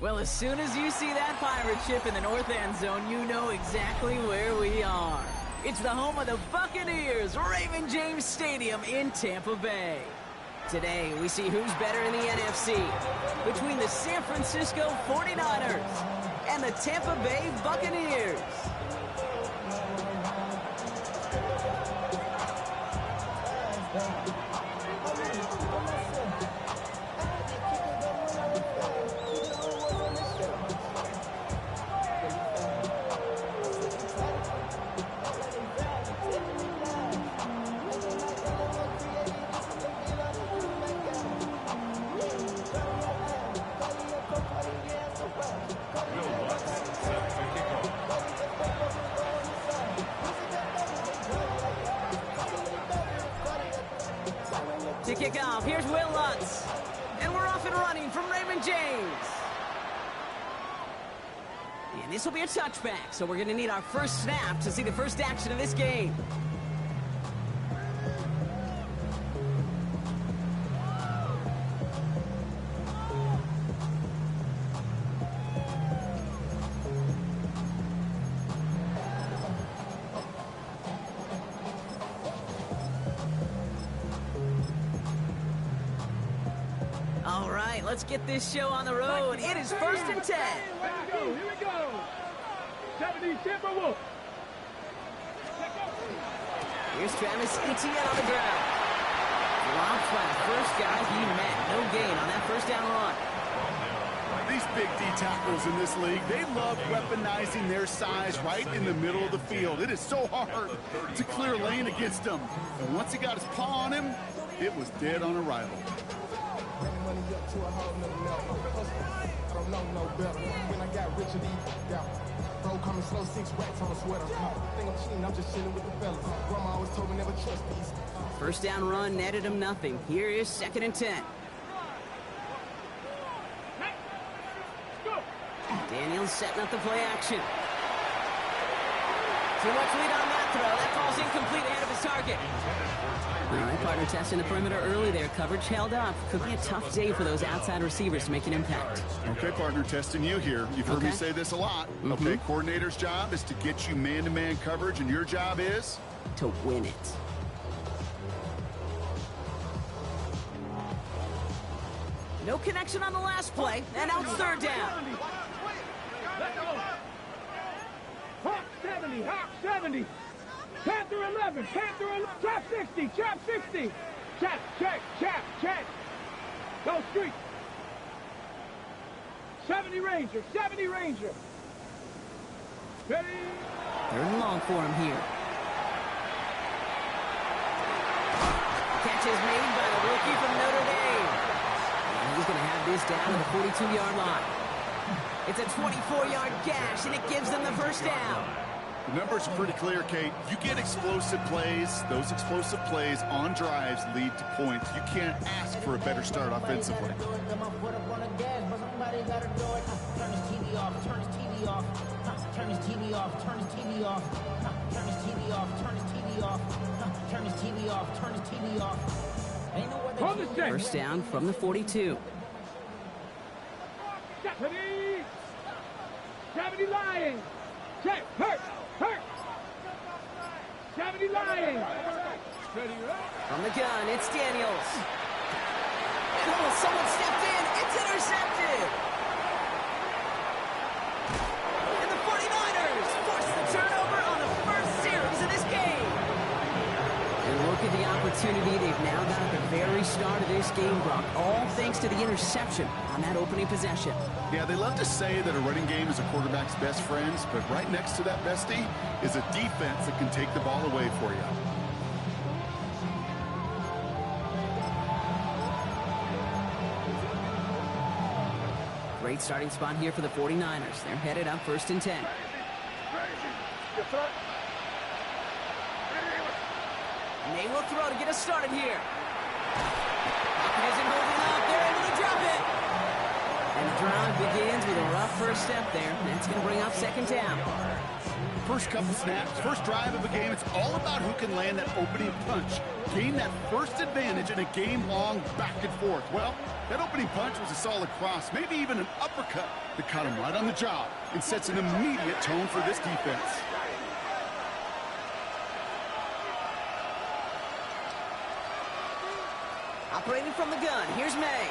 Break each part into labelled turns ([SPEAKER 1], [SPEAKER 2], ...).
[SPEAKER 1] Well, as soon as you see that pirate ship in the north end zone, you know exactly where we are. It's the home of the Buccaneers, Raymond James Stadium in Tampa Bay. Today, we see who's better in the NFC between the San Francisco 49ers and the Tampa Bay Buccaneers. To kick off, here's Will Lutz. And we're off and running from Raymond James. And this will be a touchback, so we're going to need our first snap to see the first action of this game. All right, let's get this show on the road. It is 1st and 10.
[SPEAKER 2] Here we go. 70 Timberwolves.
[SPEAKER 1] Here's Travis Etienne on the ground. Dropped by the first guy he met. No gain on that first down run.
[SPEAKER 3] These big D tackles in this league, they love weaponizing their size right in the middle of the field. It is so hard to clear lane against them. And once he got his paw on him, it was dead on arrival.
[SPEAKER 4] To a whole nother level. I don't know no better. When I got rich and bro coming slow, 6 racks on a sweater. Think I'm cheating, I'm just chilling with the fellas. Grandma always told me never trust these.
[SPEAKER 1] First down run netted him nothing. Here is 2nd and 10. Daniels setting up the play action. Too much lead on that throw. That ball's incomplete ahead of his target. All right, partner testing the perimeter early there. Coverage held up. Could be a tough day for those outside receivers to make an impact.
[SPEAKER 3] Okay, partner, testing you here. You've heard me say this a lot. Okay, coordinator's job is to get you man-to-man coverage, and your job is?
[SPEAKER 1] To win it. No connection on the last play, and now it's 3rd down.
[SPEAKER 2] Hawk 70, Hawk 70. Panther 11, Panther 11, trap 60, trap 60. Check, check. Go street. 70 Ranger, 70 Ranger. Ready?
[SPEAKER 1] 3rd and long for him here. Catch is made by the rookie from Notre Dame. And he's going to have this down at the 42-yard line. It's a 24-yard gash, and it gives them the first down.
[SPEAKER 3] The numbers are pretty clear, Kate. You get explosive plays. Those explosive plays on drives lead to points. You can't ask for a better start offensively.
[SPEAKER 5] Turn his TV off, turn his TV off, turn his TV off, turn his TV off, turn his TV off, turn his TV off, turn his TV off, turn his TV off.
[SPEAKER 1] First down from the 42.
[SPEAKER 2] 70 Lions. Check, hurt. 70 Lions.
[SPEAKER 1] From the gun, it's Daniels. Oh, someone stepped in. It's intercepted. And the 49ers force the turnover on the first series of this game. And look at the opportunity they've now got at the very start of this game, Brock. All thanks to the interception on that opening possession.
[SPEAKER 3] Yeah, they love to say that a running game is a quarterback's best friends, but right next to that bestie is a defense that can take the ball away for you.
[SPEAKER 1] Great starting spot here for the 49ers. They're headed up 1st and 10. And they will throw to get us started here. Pocket isn't moving up. They're able to drop it. And the drive begins with a rough first step there. That's going to bring up 2nd down.
[SPEAKER 3] First couple snaps, first drive of a game, it's all about who can land that opening punch. Gain that first advantage in a game-long back and forth. Well, that opening punch was a solid cross, maybe even an uppercut that caught him right on the job and sets an immediate tone for this defense.
[SPEAKER 1] Operating from the gun, here's May.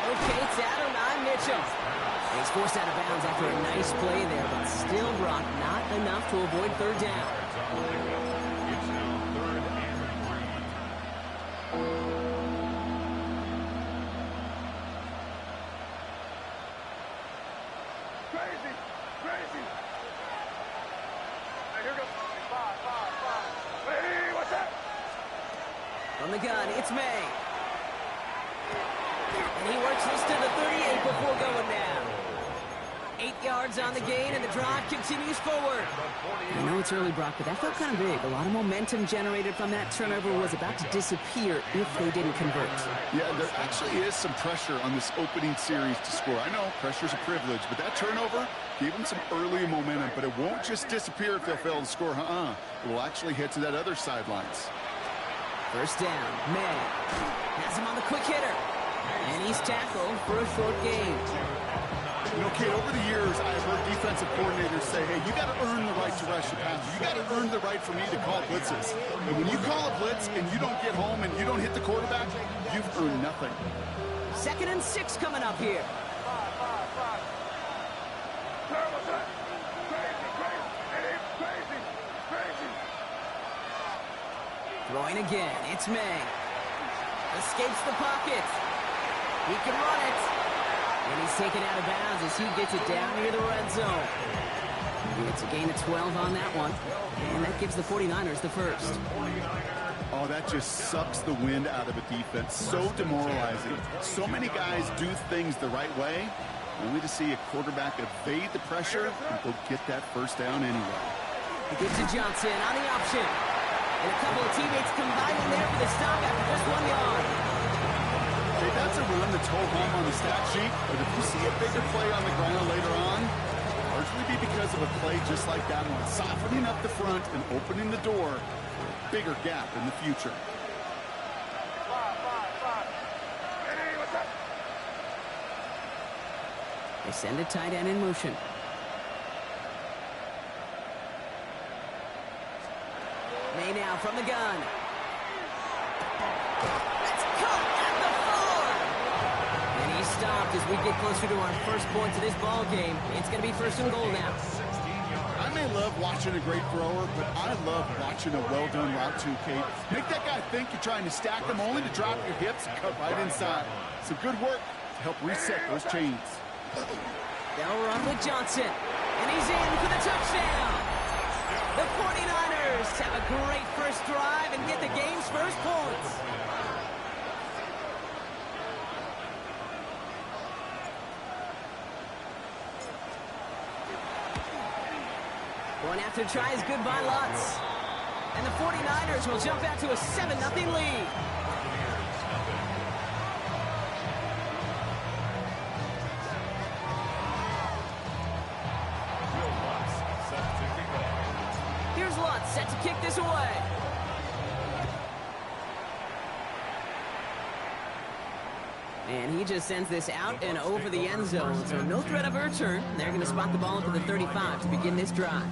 [SPEAKER 1] Locates Adonai Mitchell. He's forced out of bounds after a nice play there, but still, Brock, not enough to avoid third down.
[SPEAKER 6] It's now 3rd and 3.
[SPEAKER 2] Crazy, crazy. Hey, here goes 5. Hey, what's that?
[SPEAKER 1] From the gun, it's May. And he works this to the 38 before going down. 8 yards on the gain, and the drive continues forward. I know it's early, Brock, but that felt kind of big. A lot of momentum generated from that turnover was about to disappear if they didn't convert.
[SPEAKER 3] Yeah, there actually is some pressure on this opening series to score. I know pressure's a privilege, but that turnover gave them some early momentum, but it won't just disappear if they'll fail to score. It will actually head to that other sidelines.
[SPEAKER 1] First down, May has him on the quick hitter, and he's tackled for a short gain.
[SPEAKER 3] You know, Kate, over the years, I've heard defensive coordinators say, hey, you got to earn the right to rush your passer. You got to earn the right for me to call blitzes. And when you call a blitz and you don't get home and you don't hit the quarterback, you've earned nothing.
[SPEAKER 1] 2nd and 6 coming up here.
[SPEAKER 2] 5. Terrible set. Crazy.
[SPEAKER 1] Throwing again, it's May. Escapes the pocket. He can run it. And he's taken out of bounds as he gets it down near the red zone. It's a gain of 12 on that one. And that gives the 49ers the first.
[SPEAKER 3] Oh, that just sucks the wind out of a defense. So demoralizing. So many guys do things the right way, only to see a quarterback evade the pressure and go get that first down anyway.
[SPEAKER 1] He gives to Johnson on the option. And a couple of teammates combining there for the stop after just 1 yard.
[SPEAKER 3] Okay, that's a run that's whole home on the stat sheet, but if you see a bigger play on the ground later on, largely be because of a play just like that one, softening up the front and opening the door for a bigger gap in the future.
[SPEAKER 2] 5. Hey, what's that?
[SPEAKER 1] They send a tight end in motion. May now from the gun. That's caught at the 4. And he's stopped as we get closer to our first points of this ball game. It's going to be 1st and goal now.
[SPEAKER 3] I may love watching a great thrower, but I love watching a well-done route too, Kate. Make that guy think you're trying to stack him only to drop your hips and cut right inside. Some good work to help reset those chains.
[SPEAKER 1] They'll run with Johnson. And he's in for the touchdown. The 49ers have a great first drive and get the game's first points. Going after tries good by Lutz. And the 49ers will jump out to a 7-0 lead. Here's Lutz set to kick this away. And he just sends this out and over the end zone, so no threat of a return. They're going to spot the ball up to the 35 to begin this drive.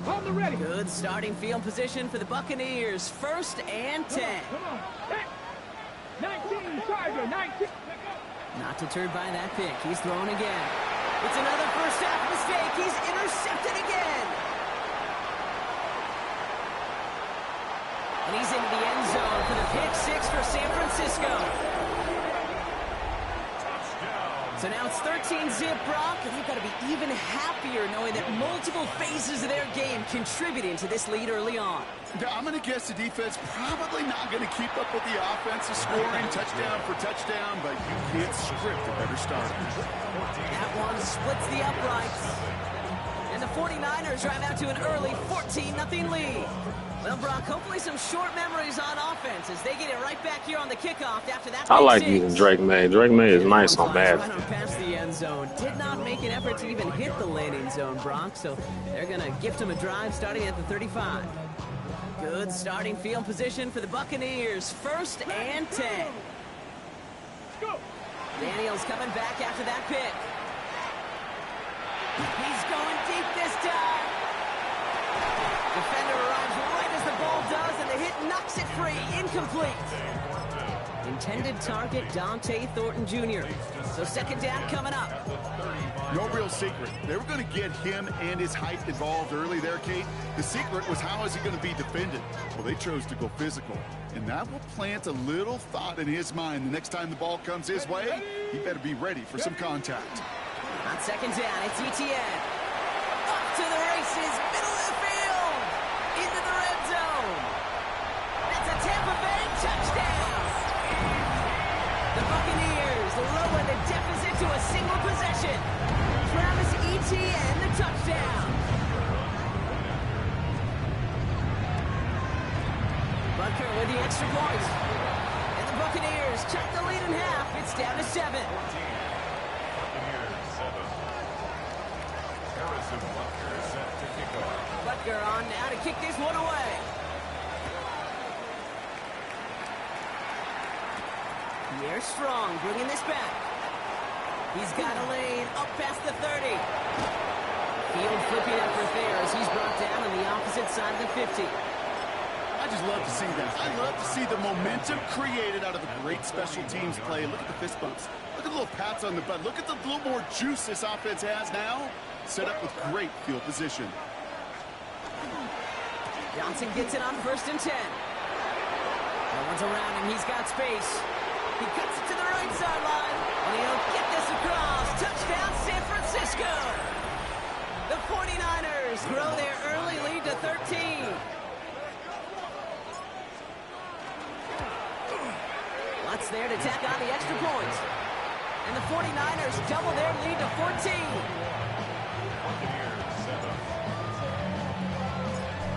[SPEAKER 2] On the ready.
[SPEAKER 1] Good starting field position for the Buccaneers. 1st and 10.
[SPEAKER 2] Come on. Hey. 19, Tiger, 19.
[SPEAKER 1] Not deterred by that pick. He's thrown again. It's another first half mistake. He's intercepted again. And he's into the end zone for the pick 6 for San Francisco. So now it's 13-zip, Brock, and they've got to be even happier knowing that multiple phases of their game contributing to this lead early on.
[SPEAKER 3] Yeah, I'm going to guess the defense probably not going to keep up with the offensive scoring touchdown for touchdown, but you can't script a better start.
[SPEAKER 1] That one splits the uprights. And the 49ers drive out to an early 14-0 lead. Well, Brock, hopefully some short memories on offense as they get it right back here on the kickoff after that.
[SPEAKER 7] I like using Drake May. Drake May is nice on Madden.
[SPEAKER 1] Right on past the end zone. Did not make an effort to even hit the landing zone, Brock, so they're going to gift him a drive starting at the 35. Good starting field position for the Buccaneers. 1st and 10. Daniels coming back after that pick. He's going deep this time. Defender arrives right as the ball does, and the hit knocks it free. Incomplete. Intended target, Dante Thornton Jr. So 2nd down coming up.
[SPEAKER 3] No real secret. They were going to get him and his height involved early there, Kate. The secret was how is he going to be defended? Well, they chose to go physical. And that will plant a little thought in his mind. The next time the ball comes his way, he better be ready for some contact.
[SPEAKER 1] On 2nd down, it's ETN. Up to the races, middle of the field. Into the red zone. That's a Tampa Bay touchdown. The Buccaneers lower the deficit to a single possession. Travis Etienne, the touchdown. Butker with the extra point. And the Buccaneers cut the lead in half. It's down to 7. Butker on now to kick this one away. Pierre Strong bringing this back. He's got a lane up past the 30. Field flipping effort there as he's brought down on the opposite side of the 50.
[SPEAKER 3] I just love to see that. I love to see the momentum created out of a great special teams play. Look at the fist bumps. Look at the little pats on the butt. Look at the little more juice this offense has now. Set up with great field position.
[SPEAKER 1] Johnson gets it on 1st and 10. No one's around him. He's got space. He cuts it to the right sideline. And he'll get this across. Touchdown, San Francisco. The 49ers grow their early lead to 13. Lutz there to tack on the extra point. And the 49ers double their lead to 14.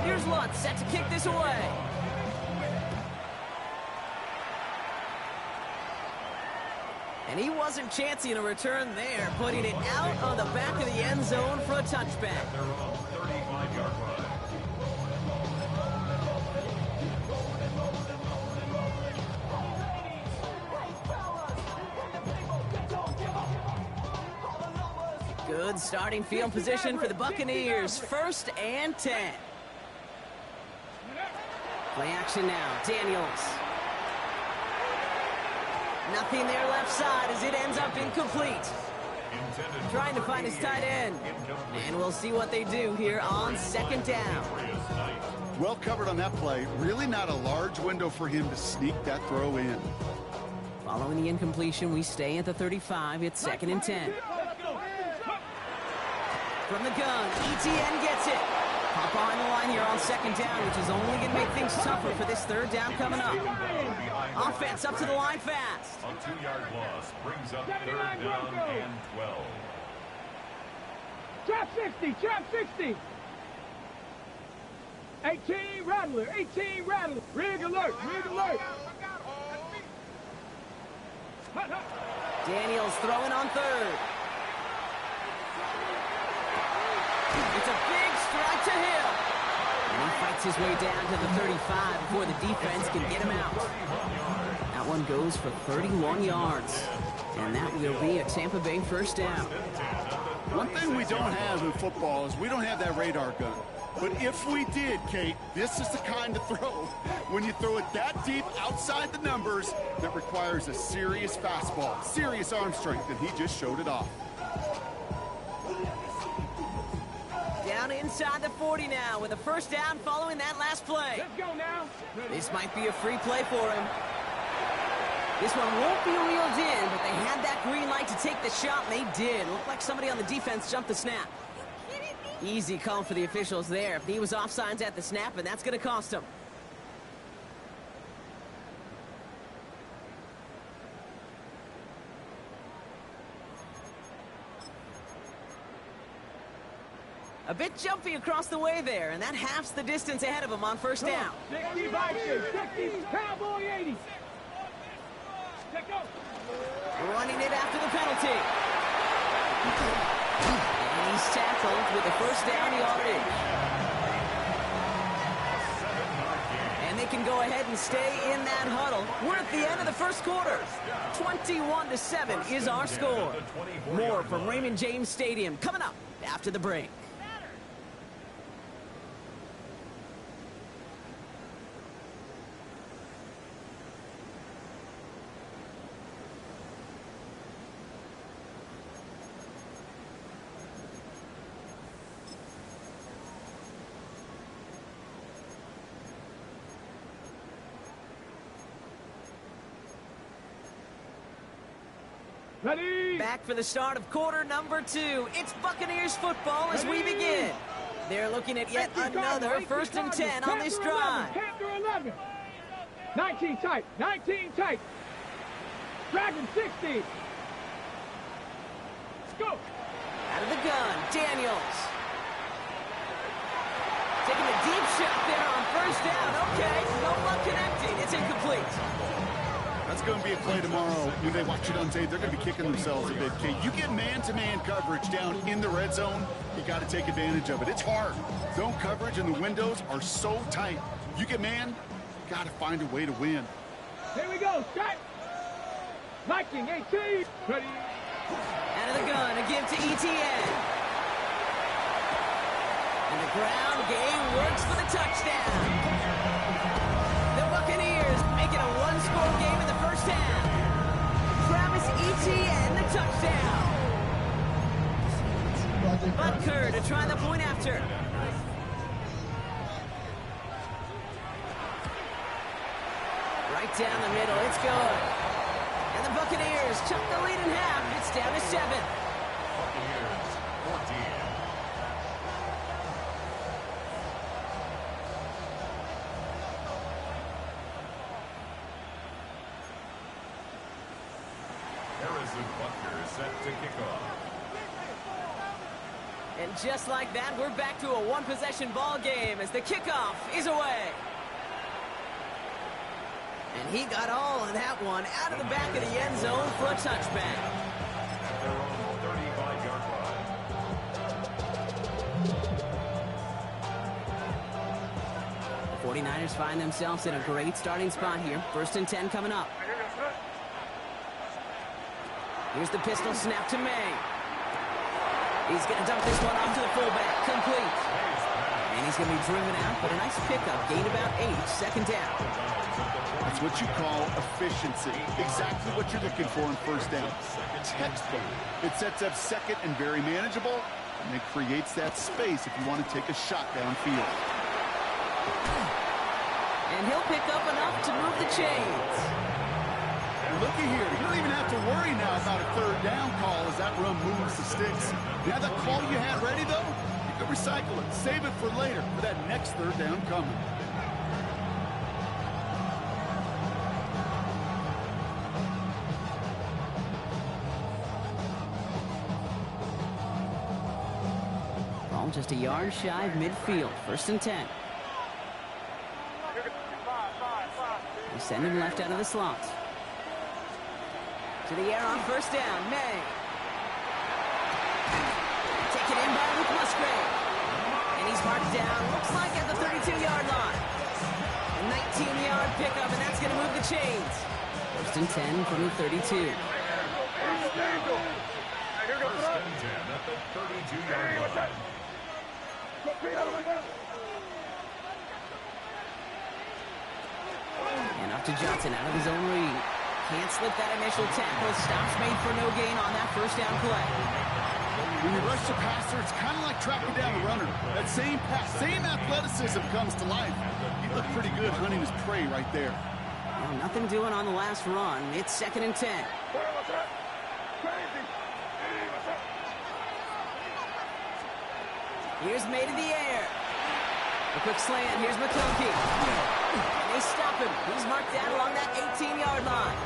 [SPEAKER 1] Here's Lutz set to kick this away. And he wasn't chancing a return there, putting it out on the back of the end zone for a touchback. Good starting field position for the Buccaneers. 1st and 10. Play action now. Daniels. Nothing there left side as it ends up incomplete. Trying to find his tight end. And we'll see what they do here on 2nd down.
[SPEAKER 3] Well covered on that play. Really not a large window for him to sneak that throw in.
[SPEAKER 1] Following the incompletion, we stay at the 35. It's 2nd and 10. From the gun, ETN gets it. Hop behind the line here on 2nd down, which is only going to make things tougher for this 3rd down coming up. Offense up to the line fast.
[SPEAKER 6] A 2-yard loss brings up 3rd down and 12.
[SPEAKER 2] Trap 60, trap 60. 18 Rattler, 18 Rattler. Rig alert, rig alert.
[SPEAKER 1] Daniels throwing on 3rd. It's a big strike to Hill. And he fights his way down to the 35 before the defense can get him out. That one goes for 31 yards. And that will be a Tampa Bay 1st down.
[SPEAKER 3] One thing we don't have in football is we don't have that radar gun. But if we did, Kate, this is the kind of throw. When you throw it that deep outside the numbers, that requires a serious fastball, serious arm strength, and he just showed it off.
[SPEAKER 1] Down inside the 40 now with a 1st down following that last play.
[SPEAKER 2] Let's go now.
[SPEAKER 1] This might be a free play for him. This one won't be reeled in, but they had that green light to take the shot, and they did. Looked like somebody on the defense jumped the snap. Easy call for the officials there. He was offsides at the snap, and that's going to cost him. A bit jumpy across the way there, and that halves the distance ahead of him on first down.
[SPEAKER 2] 60 Vikings, 60, Cowboy 80. Check go.
[SPEAKER 1] Running it after the penalty. And he's tackled with a first down yardage. And they can go ahead and stay in that huddle. We're at the end of the first quarter. 21-7 is our score. More from Raymond James Stadium coming up after the break.
[SPEAKER 2] Ready?
[SPEAKER 1] Back for the start of quarter number 2. It's Buccaneers football as we begin. They're looking at yet another first and 10 on this drive.
[SPEAKER 2] 10 through 11. 19 tight. 19 tight. Dragon 60. Let's go.
[SPEAKER 1] Out of the gun, Daniels. Taking a deep shot there on first down. Okay, no luck connecting. It's incomplete.
[SPEAKER 3] That's going to be a play tomorrow. When they watch it on tape, they're going to be kicking themselves a bit. Okay, you get man-to-man coverage down in the red zone, you got to take advantage of it. It's hard. Zone coverage and the windows are so tight. You get man, got to find a way to win.
[SPEAKER 2] Here we go. Strike. Viking 18. Ready.
[SPEAKER 1] Out of the gun, a give to ETN. And the ground game works for the touchdown. The Buccaneers making a one-score game in the first half. Travis Etienne, the touchdown. Butker to try the point after. Right down the middle, it's good. And the Buccaneers took the lead in half. It's down to 7.
[SPEAKER 6] Buccaneers 14. Harrison Butker is set to kick off.
[SPEAKER 1] And just like that, we're back to a one-possession ball game as the kickoff is away. And he got all of that one out of the back of the end zone for a touchback.
[SPEAKER 6] At their own 35-yard line.
[SPEAKER 1] The 49ers find themselves in a great starting spot here. First and 10 coming up. Here's the pistol snap to May. He's going to dump this one off to the fullback. Complete. And he's going to be driven out, but a nice pickup. Gain about 8. Second down.
[SPEAKER 3] That's what you call efficiency. Exactly what you're looking for in first down. Textbook. It sets up second and very manageable, and it creates that space if you want to take a shot downfield.
[SPEAKER 1] And he'll pick up enough to move the chains.
[SPEAKER 3] Looky here. You don't even have to worry now about a third down call as that run moves the sticks. You have that call you had ready, though? You can recycle it. Save it for later for that next third down coming.
[SPEAKER 1] Ball just a yard shy of midfield. First and 10. They send him left out of the slot. To the air on first down. May. Taken in by Luke Musgrave. And he's marked down, looks like at the 32-yard line. A 19-yard pickup, and that's going to move the chains. First and 10 from the 32.
[SPEAKER 6] First and 10 at the 32-yard line.
[SPEAKER 1] And off to Johnson out of his own read. Can't slip that initial tackle. Stops made for no gain on that first down play.
[SPEAKER 3] When you rush the passer, it's kind of like tracking down a runner. That same pass, same athleticism comes to life. He looked pretty good hunting his prey right there.
[SPEAKER 1] Well, nothing doing on the last run. It's second and 10. Here's May to the air. A quick slant. Here's McConkey. And they stop him. He's marked down along that 18-yard line.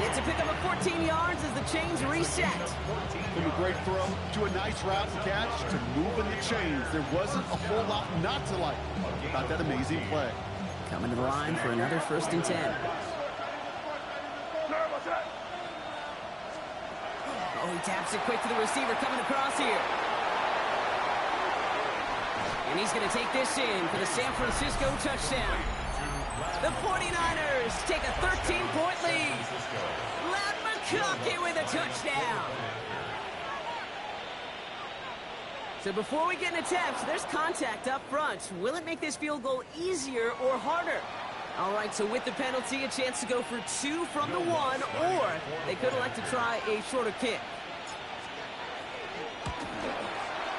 [SPEAKER 1] It's to pick up a 14 yards as the chains reset.
[SPEAKER 3] From a great throw to a nice route and catch to moving the chains. There wasn't a whole lot not to like about that amazing play.
[SPEAKER 1] Coming to the line for another 1st and 10. Oh, he taps it quick to the receiver coming across here. And he's going to take this in for the San Francisco touchdown. The 49ers take a 13-point lead. Matt McConkey with a touchdown. So before we get into attempts, there's contact up front. Will it make this field goal easier or harder? All right, so with the penalty, a chance to go for 2 from the 1, or they could elect to try a shorter kick.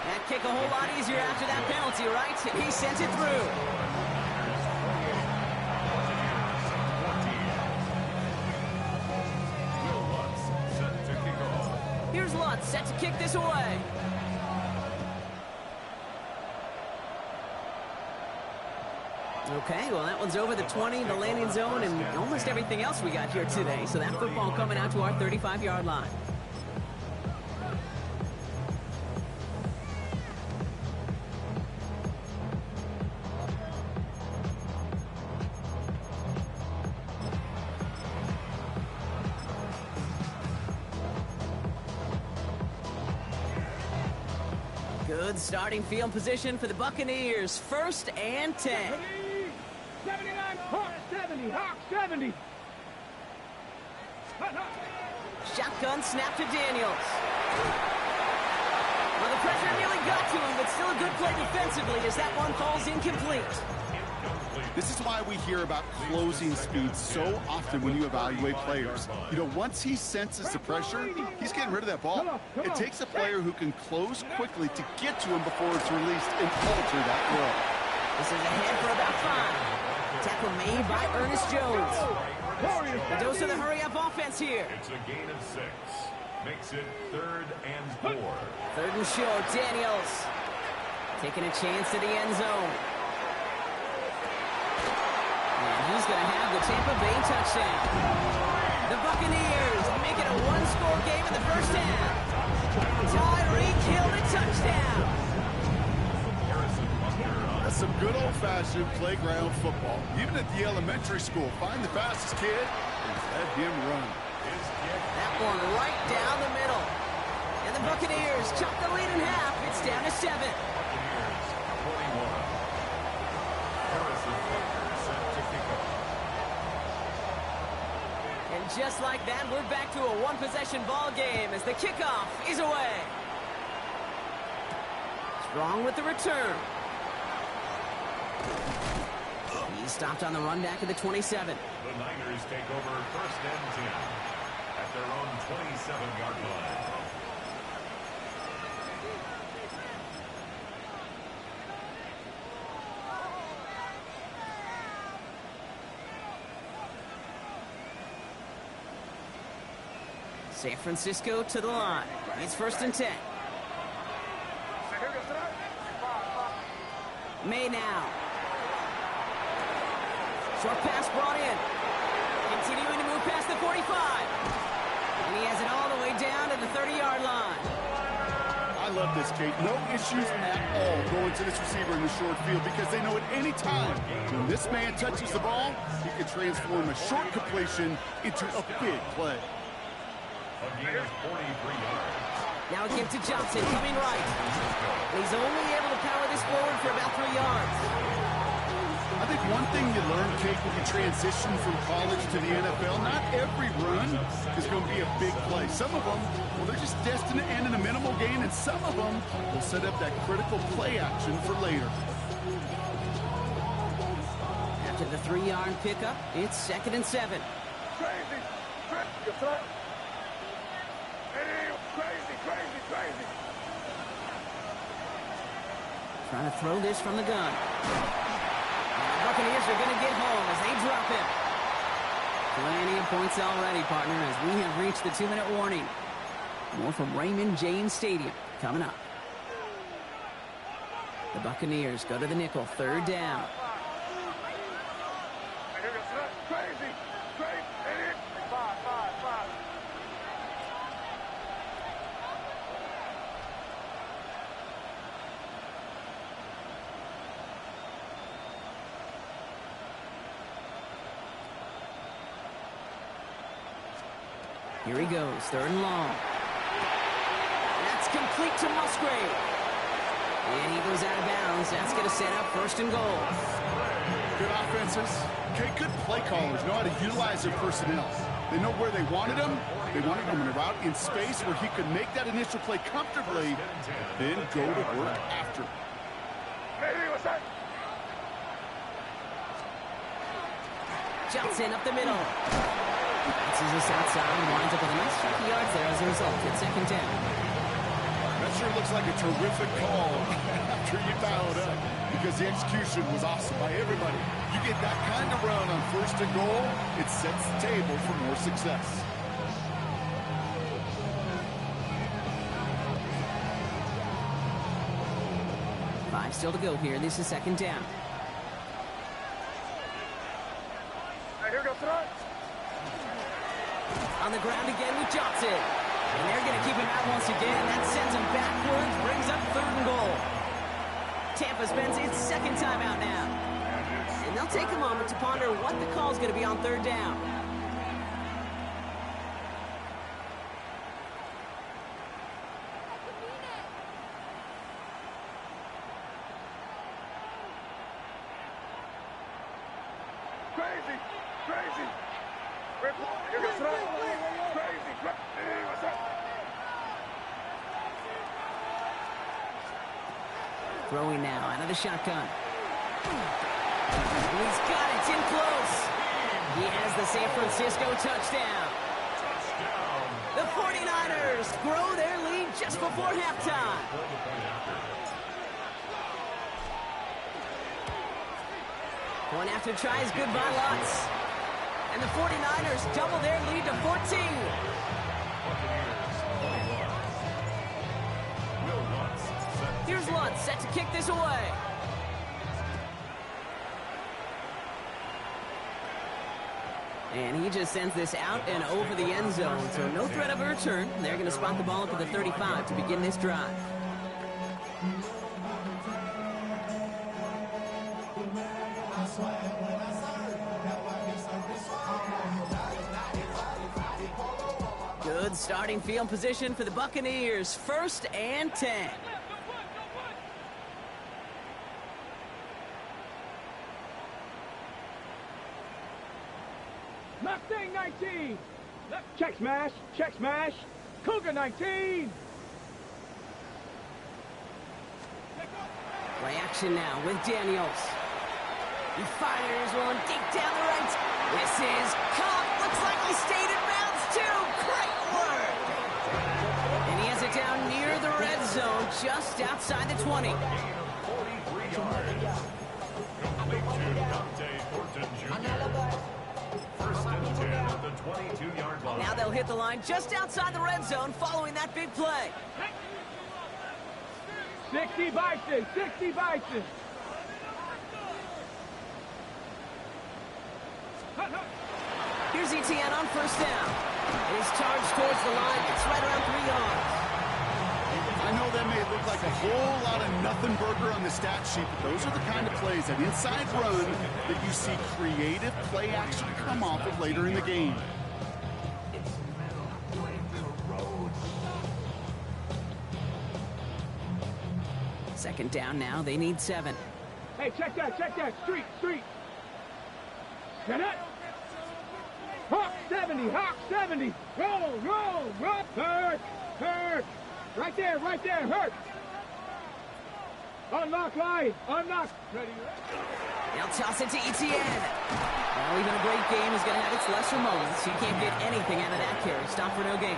[SPEAKER 1] That kick a whole lot easier after that penalty, right? He sent it through. Here's Lutz set to kick this away. Okay, well, that one's over the 20, the landing zone, and almost everything else we got here today. So that football coming out to our 35-yard line. Good starting field position for the Buccaneers. 1st and 10.
[SPEAKER 2] 79, Hawk 70, Hawk 70.
[SPEAKER 1] Shotgun snap to Daniels. Well, the pressure nearly got to him, but still a good play defensively as that one falls incomplete.
[SPEAKER 3] This is why we hear about closing speed so often when you evaluate players. You know, once he senses the pressure, he's getting rid of that ball. It takes a player who can close quickly to get to him before it's released and alter that throw.
[SPEAKER 1] This is ahead for about 5. Tackle made by Ernest Jones. A dose of the hurry-up offense here.
[SPEAKER 6] It's a gain of 6. Makes it 3rd and 4.
[SPEAKER 1] 3rd and short, Daniels. Taking a chance to the end zone. And he's going to have the Tampa Bay touchdown. The Buccaneers make it a 1-score game in the 1st half. Tyreek Hill a touchdown.
[SPEAKER 3] That's some good old-fashioned playground football. Even at the elementary school, find the fastest kid and let him run.
[SPEAKER 1] That one right down the middle. And the Buccaneers chop the lead in half. It's down to 7. And just like that, we're back to a 1-possession ball game as the kickoff is away. Strong with the return. He stopped on the run back at the 27.
[SPEAKER 6] The Niners take over 1st and 10 at their own 27-yard line.
[SPEAKER 1] San Francisco to the line. It's 1st and 10. May now. Short pass brought in. Continuing to move past the 45. And he has it all the way down to the 30-yard line.
[SPEAKER 3] I love this, Kate. No issues at all going to this receiver in the short field because they know at any time when this man touches the ball, he can transform a short completion into a big play.
[SPEAKER 6] A gain of 43 yards.
[SPEAKER 1] Now a give to Johnson, coming right. And he's only able to power this forward for about 3 yards.
[SPEAKER 3] I think one thing you learn, Kate, when you transition from college to the NFL, not every run is going to be a big play. Some of them, well, they're just destined to end in a minimal gain, and some of them will set up that critical play action for later.
[SPEAKER 1] After the 3-yard pickup, it's 2nd and 7.
[SPEAKER 2] Crazy.
[SPEAKER 1] Trying to throw this from the gun. And the Buccaneers are going to get home as they drop him. Plenty of points already, partner, as we have reached the 2-minute warning. More from Raymond James Stadium coming up. The Buccaneers go to the nickel, 3rd down.
[SPEAKER 2] Crazy.
[SPEAKER 1] Here he goes, 3rd and long. That's complete to Musgrave. And he goes out of bounds. That's going to set up 1st and goal.
[SPEAKER 3] Good offenses. Okay, good play callers know how to utilize their personnel. They know where they wanted him. They wanted him in a route in space where he could make that initial play comfortably, then go to work after.
[SPEAKER 1] Johnson up the middle. Bounces this outside and winds up with a nice 50 yards there as a result. It's 2nd down.
[SPEAKER 3] That sure looks like a terrific call after you dial it up, because the execution was awesome by everybody. You get that kind of run on 1st and goal, it sets the table for more success.
[SPEAKER 1] Five still to go here. This is 2nd down.
[SPEAKER 2] Here goes front.
[SPEAKER 1] On the ground again with Johnson. And they're going to keep him out once again. That sends him backwards, brings up 3rd and goal. Tampa spends its 2nd timeout now. And they'll take a moment to ponder what the call is going to be on 3rd down.
[SPEAKER 2] Crazy. Here goes front. Crazy. Hey, what's up?
[SPEAKER 1] Throwing now out of the shotgun. He's got it. It's in close. He has the San Francisco touchdown. The 49ers grow their lead just before halftime. Point after try is good by Lutz. And the 49ers double their lead to 14. Here's Lutz set to kick this away. And he just sends this out and over the end zone, so no threat of a return. They're going to spot the ball up at the 35 to begin this drive. Good starting field position for the Buccaneers. 1st and 10.
[SPEAKER 2] Mustang 19. Check smash. Cougar 19.
[SPEAKER 1] Play action now with Daniels. He fires one deep down the right. This is caught. Looks like he stayed in bounds too. Great work. And he has it down near the red zone, just outside the 20.
[SPEAKER 6] 43 yards. Complete to Dante Thornton Jr. 1st and 10 at the 22-yard line.
[SPEAKER 1] Now they'll hit the line just outside the red zone following that big play.
[SPEAKER 2] 60 Bison.
[SPEAKER 1] Here's Etienne on 1st down. His charge towards the line. It's right around 3 yards.
[SPEAKER 3] I know that may look like a whole lot of nothing burger on the stat sheet, but those are the kind of plays, that inside run, that you see creative play action come off of later in the game.
[SPEAKER 1] Second down now. They need 7.
[SPEAKER 2] Hey, check that. Street. Get it. Hawk 70. Roll. Hurt. Right there. Hurt. Unlock line. Ready.
[SPEAKER 1] They'll toss it to Etienne. Well, even a great game is going to have its lesser moments. You can't get anything out of that carry. Stop for no gain.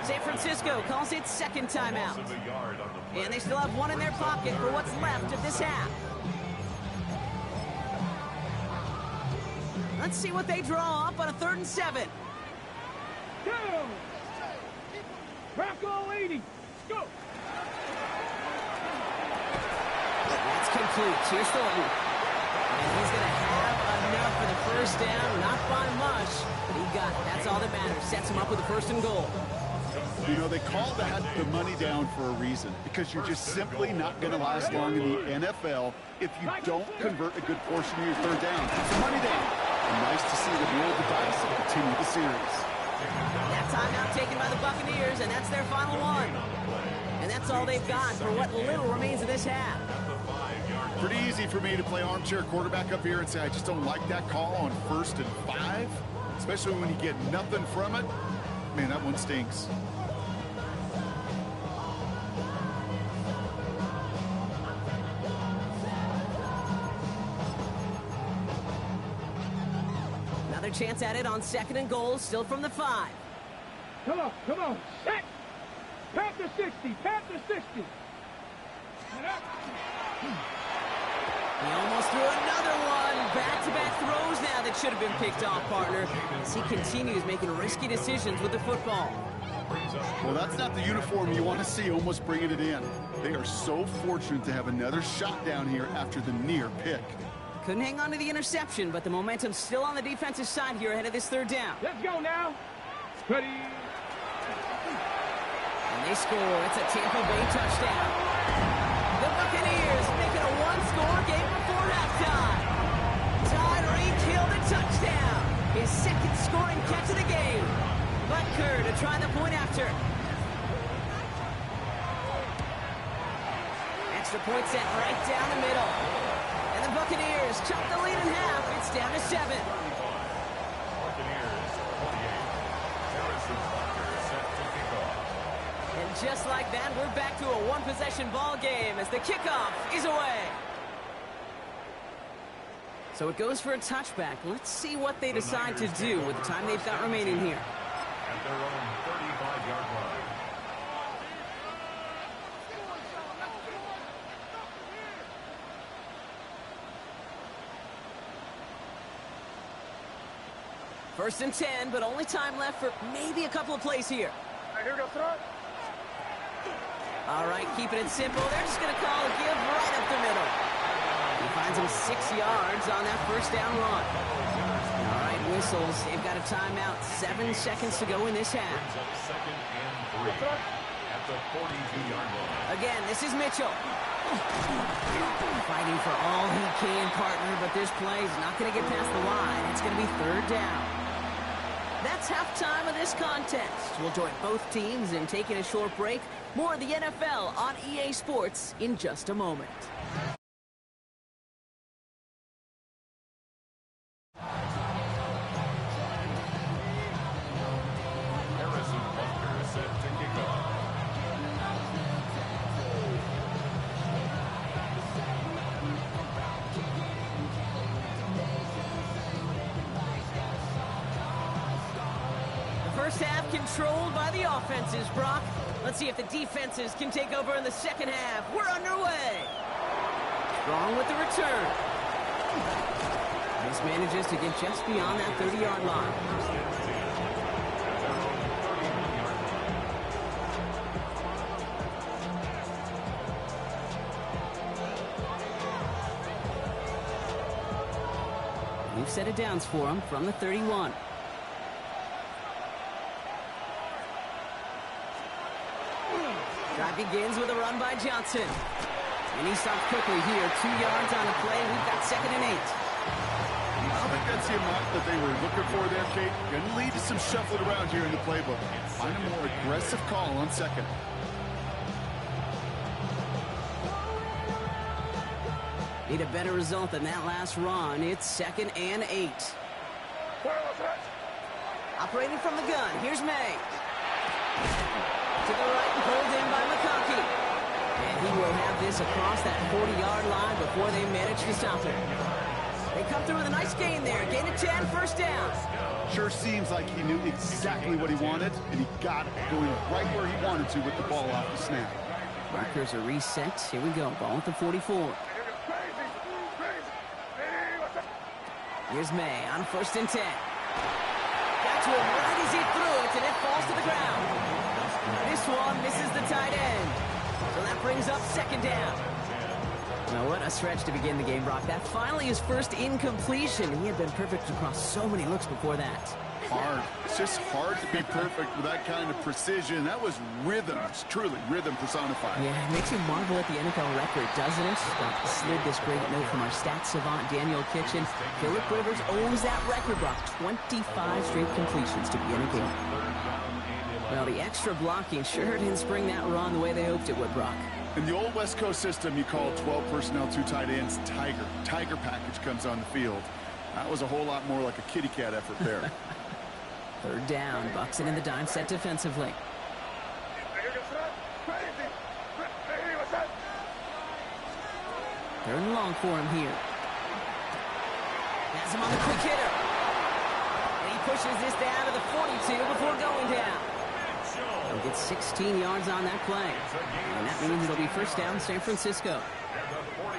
[SPEAKER 1] San Francisco calls it 2nd timeout. And they still have 1 in their pocket for what's left of this half. Let's see what they draw up on a 3rd and 7.
[SPEAKER 2] Go! Bronco 80. Go!
[SPEAKER 1] That's complete. Here's Thornton. And he's going to have enough for the 1st down. Not by much, but he got it. That's all that matters. Sets him up with a 1st and goal.
[SPEAKER 3] You know, they call that the money down for a reason, because you're just simply not going to last long in the NFL if you don't convert a good portion of your 3rd down. It's a money down. And nice to see them roll the dice and continue the series.
[SPEAKER 1] That timeout taken by the Buccaneers, and that's their final one. And that's all they've got for what little remains of this half.
[SPEAKER 3] Pretty easy for me to play armchair quarterback up here and say I just don't like that call on 1st and 5, especially when you get nothing from it. Man, that one stinks.
[SPEAKER 1] Another chance at it on 2nd and goal, still from the 5.
[SPEAKER 2] Come on, set! Panther 60, Panther 60!
[SPEAKER 1] He almost threw another one. Back-to-back throws now that should have been picked off, partner, as he continues making risky decisions with the football.
[SPEAKER 3] Well, that's not the uniform you want to see almost bringing it in. They are so fortunate to have another shot down here after the near pick.
[SPEAKER 1] Couldn't hang on to the interception, but the momentum's still on the defensive side here ahead of this 3rd down.
[SPEAKER 2] Let's go now. Ready.
[SPEAKER 1] And they score. It's a Tampa Bay touchdown. The Buccaneers making a one-score game before halftime. Tyreek Hill the touchdown. His 2nd scoring catch of the game. Butker to try the point after. Extra point set right down the middle. And the Buccaneers chop the lead in half. It's down to 7.
[SPEAKER 6] Buccaneers 28. Harrison Butker set to kick off.
[SPEAKER 1] And just like that, we're back to a one-possession ball game as the kickoff is away. So it goes for a touchback. Let's see what they decide to do with the time they've got remaining here.
[SPEAKER 6] At their own 35-yard line.
[SPEAKER 1] First and 10, but only time left for maybe a couple of plays here.
[SPEAKER 2] Here we go, throw it.
[SPEAKER 1] All right, keeping it simple. They're just going to call a give right up the middle. He finds him 6 yards on that 1st down run. All right, whistles. They've got a timeout. 7 seconds to go in this half.
[SPEAKER 6] Brings up 2nd and 3 at the 42-yard line.
[SPEAKER 1] Again, this is Mitchell. Fighting for all he can, partner, but this play is not going to get past the line. It's going to be 3rd down. That's halftime of this contest. We'll join both teams in taking a short break. More of the NFL on EA Sports in just a moment.
[SPEAKER 6] Harrison Butker set to kick off.
[SPEAKER 1] First half controlled by the offenses, Brock. Let's see if the defenses can take over in the 2nd half. We're underway. Strong with the return. This manages to get just beyond that 30-yard line. We've set it downs for him from the 31. Drive begins with a run by Johnson. And he stops quickly here. 2 yards on the play. We've got 2nd and 8.
[SPEAKER 3] I think that's the amount that they were looking for there, Kate. Going to lead to some shuffling around here in the playbook. Find a more aggressive call on 2nd.
[SPEAKER 1] Need a better result than that last run. It's 2nd and 8. Operating from the gun. Here's May. To the right and pulled in by McConkey. And he will have this across that 40-yard line before they manage to stop him. They come through with a nice gain there. Gain of 10, 1st down.
[SPEAKER 3] Sure seems like he knew exactly what he wanted, and he got it going right where he wanted to with the ball off the snap.
[SPEAKER 1] Markers are reset. Here we go. Ball at the 44. Here's May on 1st and 10. Got to him right as he threw it, and it falls to the ground. This one misses the tight end. So that brings up 2nd down. Now, what a stretch to begin the game, Brock. That finally his first incompletion. He had been perfect across so many looks before that.
[SPEAKER 3] hard. It's just hard to be perfect with that kind of precision. That was rhythm. It's truly rhythm personified.
[SPEAKER 1] Yeah, it makes you marvel at the NFL record, doesn't it? Slid this great note from our stats savant, Daniel Kitchen. Phillip Rivers owns that record, Brock. 25 straight completions to begin a game. Well, the extra blocking sure didn't spring that run the way they hoped it would, Brock.
[SPEAKER 3] In the old West Coast system, you call 12 personnel, 2 tight ends, Tiger. Tiger package comes on the field. That was a whole lot more like a kitty cat effort there.
[SPEAKER 1] Third down, Bucks it in the dime set defensively. Third and long for him here. Has him on the quick hitter. And he pushes this down to the 42 before going down. He'll get 16 yards on that play. And that means it'll be first down San Francisco.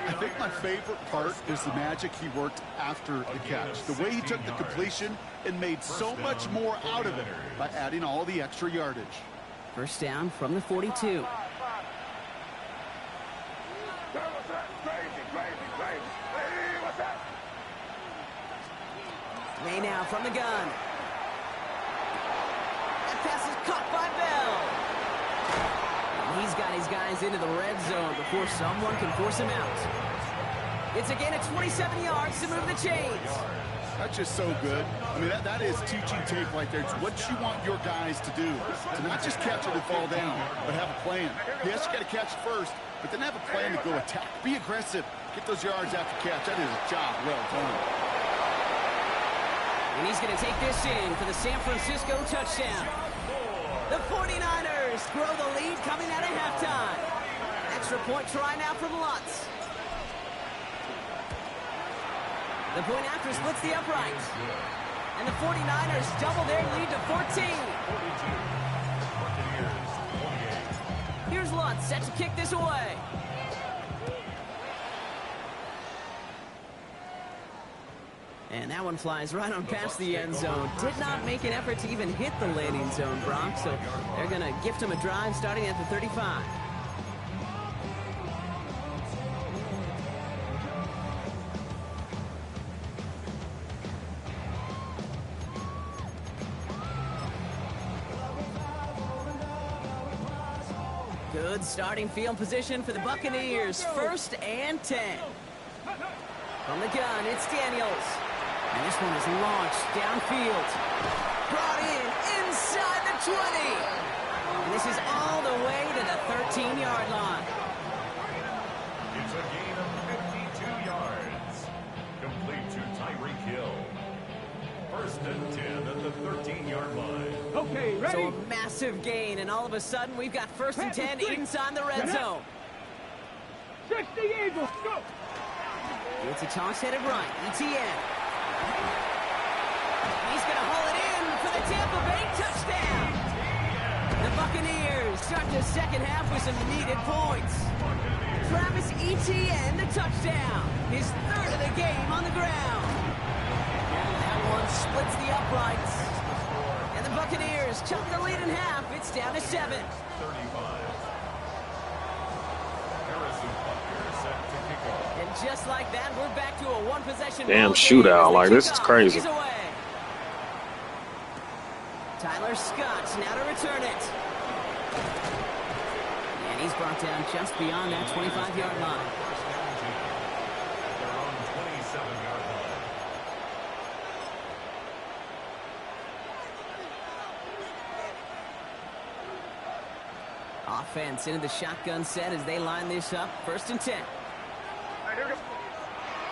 [SPEAKER 3] I think my favorite part is the magic he worked after the catch. The way he took the completion and made so much more out of it by adding all the extra yardage.
[SPEAKER 1] First down from the 42. May now from the gun. That pass is caught by Bell. And he's got his guys into the red zone before someone can force him out. It's a gain of 27 yards to move the chains.
[SPEAKER 3] That's just so good. I mean, that is teaching tape right there. It's what you want your guys to do. To not just catch it and fall down, but have a plan. Yes, you got to catch it first, but then have a plan to go attack. Be aggressive. Get those yards after catch. That is a job well done.
[SPEAKER 1] And he's going to take this in for the San Francisco touchdown. The 49ers grow the lead coming out of halftime. Extra point try now from Lutz. The point after splits the uprights. And the 49ers double their lead to 14. Here's Lutz set to kick this away. And that one flies right on past the end zone. Did not make an effort to even hit the landing zone, Brock. So they're going to gift him a drive starting at the 35. Good starting field position for the Buccaneers. First and 10. From the gun, it's Daniels. And this one is launched downfield. Brought in inside the 20. And this is all the way to the 13-yard line.
[SPEAKER 6] It's a gain of 52 yards. Complete to Tyreek Hill. First and 10 at the 13-yard line.
[SPEAKER 2] Okay, ready?
[SPEAKER 1] So a massive gain, and all of a sudden we've got first and 10 inside the red zone.
[SPEAKER 2] 60 Eagles, go!
[SPEAKER 1] It's a toss headed right, ETN. He's going to haul it in for the Tampa Bay touchdown. The Buccaneers start the second half with some needed points. Travis Etienne, the touchdown. His third of the game on the ground. And that one splits the uprights. And the Buccaneers chop the lead in half. It's down to 7.
[SPEAKER 6] 35. Harrison Butker set to kick off.
[SPEAKER 1] And just like that, we're back to a one-possession
[SPEAKER 7] Damn
[SPEAKER 1] ball game
[SPEAKER 7] shootout.
[SPEAKER 1] as the
[SPEAKER 7] Like, this is
[SPEAKER 1] kickoff
[SPEAKER 7] crazy.
[SPEAKER 1] is away. Tyler Scott now to return it. And he's brought down just beyond that 25-yard line.
[SPEAKER 6] They're on 27-yard line.
[SPEAKER 1] Offense into the shotgun set as they line this up. First and 10.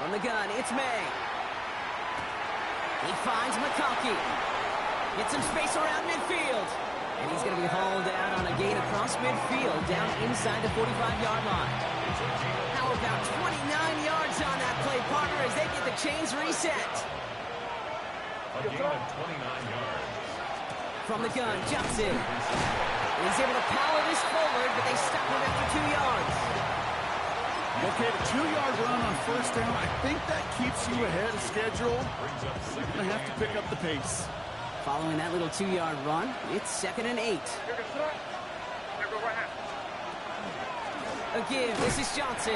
[SPEAKER 1] From the gun, it's May. He finds McConkey. Gets some space around midfield. And he's going to be hauled out on a gain across midfield down inside the 45-yard line. How about 29 yards on that play, partner, as they get the chains reset.
[SPEAKER 6] A gain of 29 yards.
[SPEAKER 1] From the gun, Johnson. He's able to power this forward, but they stop him after 2 yards.
[SPEAKER 3] Okay, the 2-yard run on first down, I think that keeps you ahead of schedule. You're going to have to pick up the pace.
[SPEAKER 1] Following that little 2-yard run, it's 2nd and 8. Again, this is Johnson.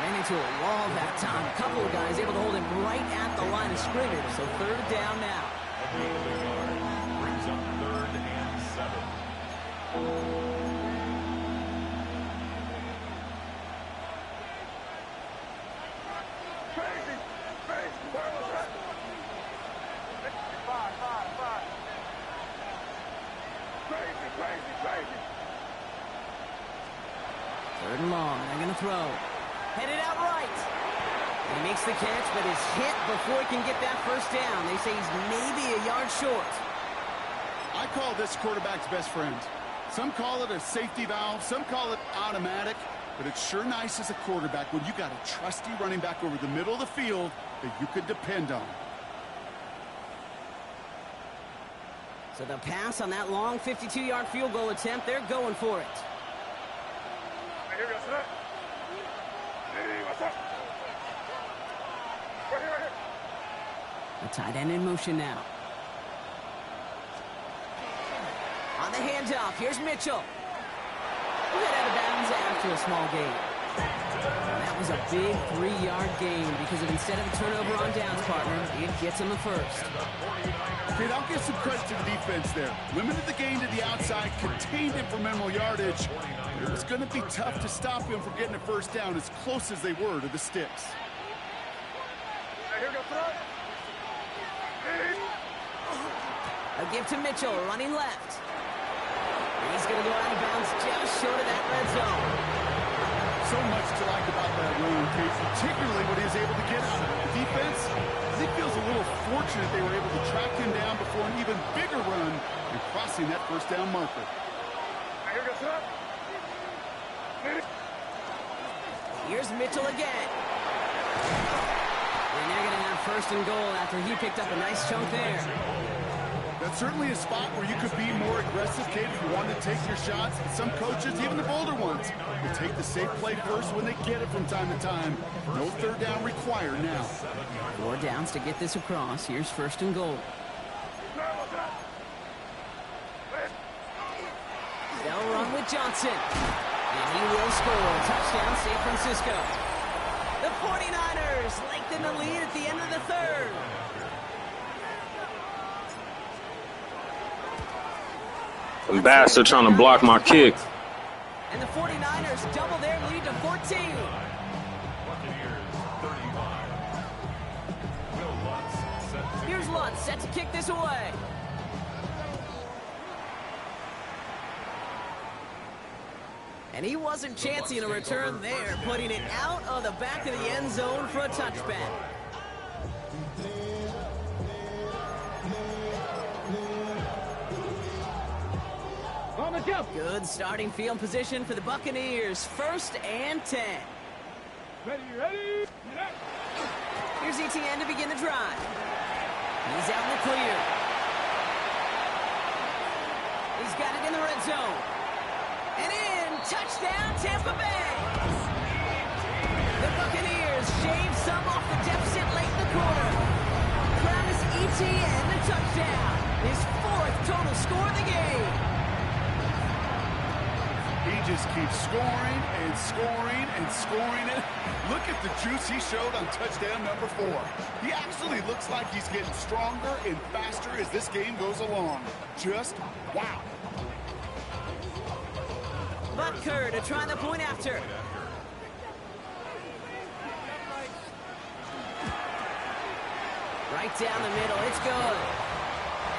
[SPEAKER 1] Ran into a wall that time. A couple of guys able to hold him right at the line of scrimmage. So third down now.
[SPEAKER 6] A gain of a yard. Brings up 3rd and 7.
[SPEAKER 1] Third and long. They're going to throw. Headed out right. He makes the catch, but is hit before he can get that first down. They say he's maybe a yard short.
[SPEAKER 3] I call this quarterback's best friend. Some call it a safety valve. Some call it automatic. But it's sure nice as a quarterback when you got a trusty running back over the middle of the field that you could depend on.
[SPEAKER 1] So the pass on that long 52-yard field goal attempt, they're going for it. The tight end in motion now. On the handoff, here's Mitchell. We'll get out of bounds after a small gain. And that was a big 3-yard gain because of instead of a turnover on downs, partner, it gets him the first.
[SPEAKER 3] Kid, I'll give some credit to the defense there. Limited the gain to the outside, contained him for minimal yardage. It was going to be tough to stop him from getting a first down as close as they were to the sticks.
[SPEAKER 1] A give to Mitchell, running left. And he's going to go out of bounds just short of that red zone.
[SPEAKER 3] So much to like about that run, Kate, particularly what he was able to get out of it. The defense, I think, feels a little fortunate they were able to track him down before an even bigger run and crossing that first down marker.
[SPEAKER 1] Here's Mitchell again. And they're going to have first and goal after he picked up a nice chunk there.
[SPEAKER 3] That's certainly a spot where you could be more aggressive, Kate, if you wanted to take your shots. And some coaches, even the bolder ones, will take the safe play first when they get it from time to time. No third down required now.
[SPEAKER 1] 4 downs to get this across. Here's first and goal. They'll run with Johnson. And he will score. Touchdown, San Francisco. The 49ers lengthen the lead at the end of the third.
[SPEAKER 7] The bastard trying to block my kick.
[SPEAKER 1] And the 49ers double their lead to 14. Here's Lutz set to kick this away. And he wasn't chancing a return there, putting it out of the back of the end zone for a touchback. Good starting field position for the Buccaneers. 1st and 10.
[SPEAKER 2] Ready.
[SPEAKER 1] Here's Etienne to begin the drive. He's out in the clear. He's got it in the red zone. And in, touchdown, Tampa Bay. The Buccaneers shave some off the deficit late in the quarter. Travis Etienne, the touchdown. His 4th total score of the game.
[SPEAKER 3] He just keeps scoring and scoring and scoring it. Look at the juice he showed on touchdown number 4. He actually looks like he's getting stronger and faster as this game goes along. Just wow.
[SPEAKER 1] Butker to try the point after. Right down the middle, it's good.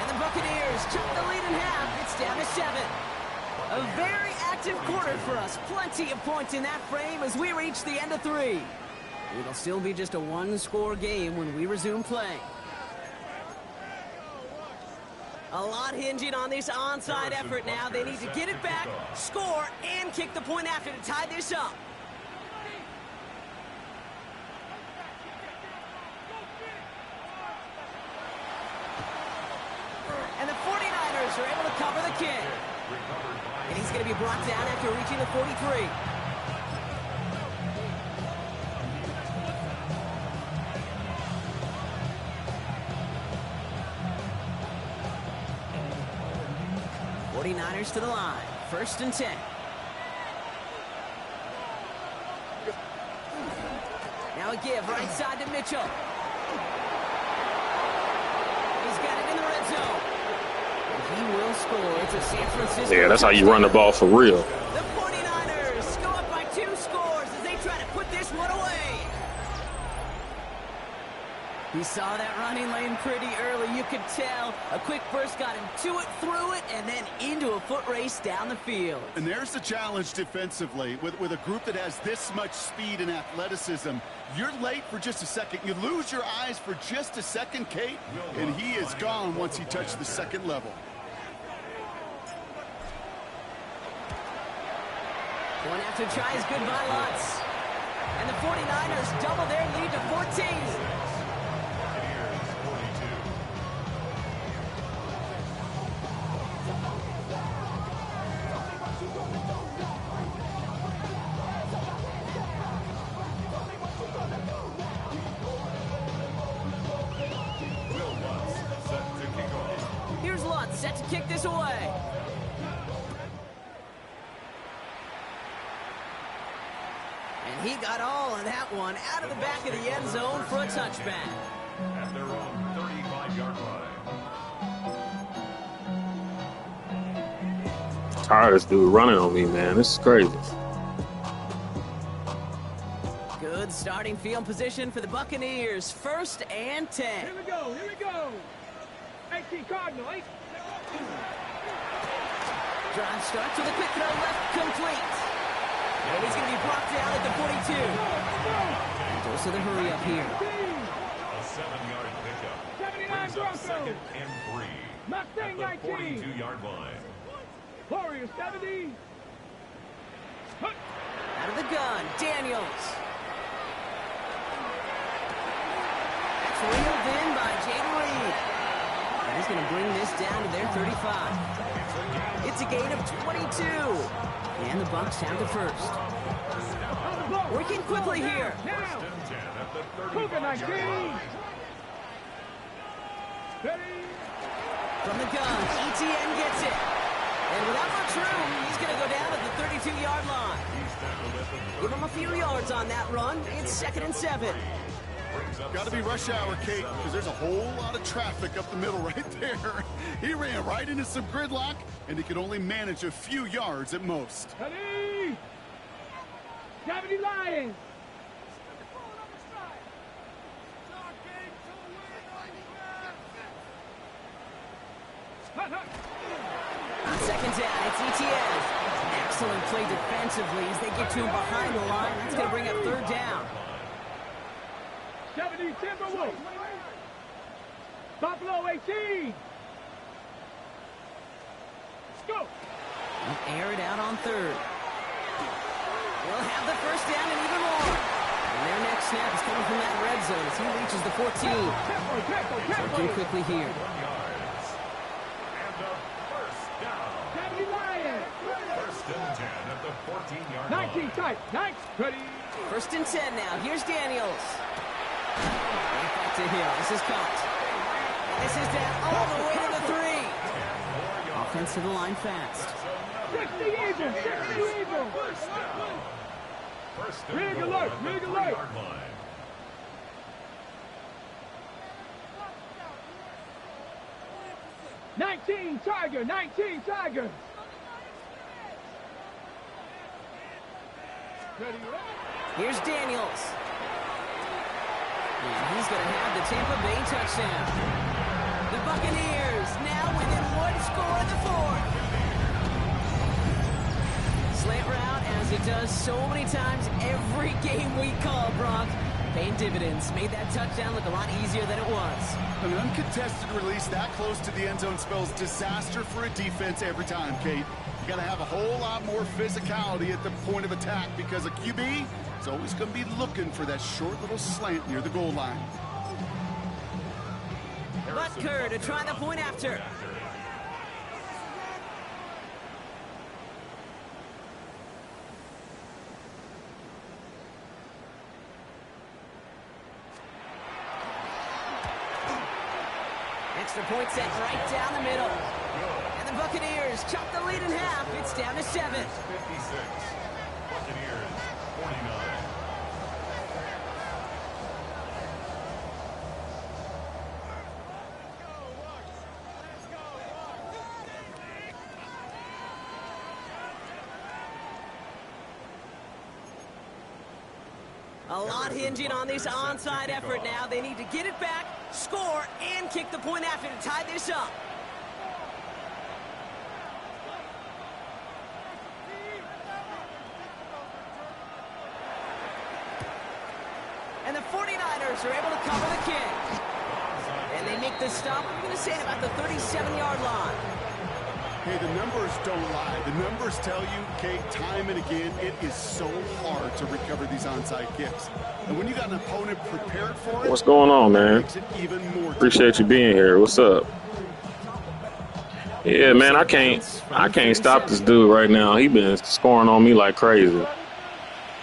[SPEAKER 1] And the Buccaneers cut the lead in half. It's down to 7. A very active quarter for us. Plenty of points in that frame as we reach the end of 3. It'll still be just a 1-score game when we resume play. A lot hinging on this onside effort now. They need to get it back, score, and kick the point after to tie this up. And the 49ers are able to cover the kick. And he's going to be brought down after reaching the 43. '49ers to the line. 1st and 10. Now a give right side to Mitchell. He's got it in the red score. It's a San Francisco.
[SPEAKER 7] Yeah, that's how you run the ball for real.
[SPEAKER 1] The 49ers go up by 2 scores as they try to put this one away. He saw that running lane pretty early. You could tell a quick burst got him to it, through it, and then into a foot race down the field.
[SPEAKER 3] And there's the challenge defensively. With a group that has this much speed and athleticism, you're late for just a second. You lose your eyes for just a second, Kate, and he is gone once he touched the second level.
[SPEAKER 1] Going after tries goodbye Lutz. And the 49ers double their lead to 14. Here's Lutz set to kick this away. And he got all of that one out of the back of the end zone for a touchback.
[SPEAKER 6] At their own 35-yard line.
[SPEAKER 7] Tired of this dude running on me, man. This is crazy.
[SPEAKER 1] Good starting field position for the Buccaneers. 1st and 10.
[SPEAKER 2] Here we go, here we go. 18 Cardinal, 8.
[SPEAKER 1] Drive starts with a quick throw left, complete. And he's going to be brought down at the 42. Goes to the hurry up here.
[SPEAKER 6] A 7-yard pickup.
[SPEAKER 2] 79
[SPEAKER 6] Brings up
[SPEAKER 2] Broncos.
[SPEAKER 6] 2nd and 3.
[SPEAKER 2] Mustang
[SPEAKER 6] At the
[SPEAKER 2] 19.
[SPEAKER 6] 42-yard line.
[SPEAKER 2] Warriors 70.
[SPEAKER 1] Out of the gun, Daniels. That's reeled in by Jaden Reed. And he's going to bring this down to their 35. It's a gain of 22. And the Bucs have the first. Working quickly here.
[SPEAKER 2] Now.
[SPEAKER 6] 10 at the
[SPEAKER 2] Cougar 19.
[SPEAKER 6] 35-yard line.
[SPEAKER 2] Ready.
[SPEAKER 1] From the gun, ETN gets it. And without much room, he's going to go down at the 32-yard line. Give him a few yards on that run. It's 2nd and 7.
[SPEAKER 3] Got to be rush hour, Kate, because there's a whole lot of traffic up the middle right there. He ran right into some gridlock, and he could only manage a few yards at most.
[SPEAKER 2] Ready. 70 Lions.
[SPEAKER 1] On 2nd down, it's ETN. Excellent play defensively as they get to him behind the line. That's going to bring up 3rd down.
[SPEAKER 2] 70 Timberwolves. Buffalo 18. Let's go.
[SPEAKER 1] They'll air it out on 3rd. They'll have the 1st down and even more. And their next snap is coming from that red zone as he reaches the 14. Working quickly here.
[SPEAKER 6] 1 yards. And a 1st down.
[SPEAKER 2] 70 Lions.
[SPEAKER 6] 1st and 10 at the 14-yard line.
[SPEAKER 2] 19 tight. 9. Ready.
[SPEAKER 1] 1st and 10 now. Here's Daniels. Right back to Hill. This is caught. This is down all the way to the 3. Offense to the line fast.
[SPEAKER 2] 60 Eagles. 60 Eagles.
[SPEAKER 6] First and
[SPEAKER 2] Rig
[SPEAKER 6] goal
[SPEAKER 2] alert,
[SPEAKER 6] at the
[SPEAKER 2] rig alert.
[SPEAKER 6] 3-yard line.
[SPEAKER 2] Tiger. 19 Tigers. Ready.
[SPEAKER 1] Here's Daniels. And he's going to have the Tampa Bay touchdown. The Buccaneers now within 1 score in the 4th. Slant route, as it does so many times every game we call, Brock. Paying dividends. Made that touchdown look a lot easier than it was.
[SPEAKER 3] An uncontested release that close to the end zone spells disaster for a defense every time, Kate. You got to have a whole lot more physicality at the point of attack because a QB is always going to be looking for that short little slant near the goal line.
[SPEAKER 1] Butker to try the point after. Extra point set right down the middle. And the Buccaneers chop the lead in half. It's down to 7.
[SPEAKER 6] 56. Buccaneers 49.
[SPEAKER 1] A lot hinging on this onside effort now. They need to get it back, score, and kick the point after to tie this up. And the 49ers are able to cover the kick. And they make this stop, I'm going to say, at about the 37-yard line.
[SPEAKER 3] Hey, the numbers don't lie. The numbers tell you, Kate, time and again, it is so hard to recover these onside kicks. And when you got an opponent prepared for it,
[SPEAKER 7] what's going on, man?
[SPEAKER 3] Makes it even more
[SPEAKER 7] Appreciate you being here. What's up? Yeah, man, I can't stop this dude right now. He been scoring on me like crazy.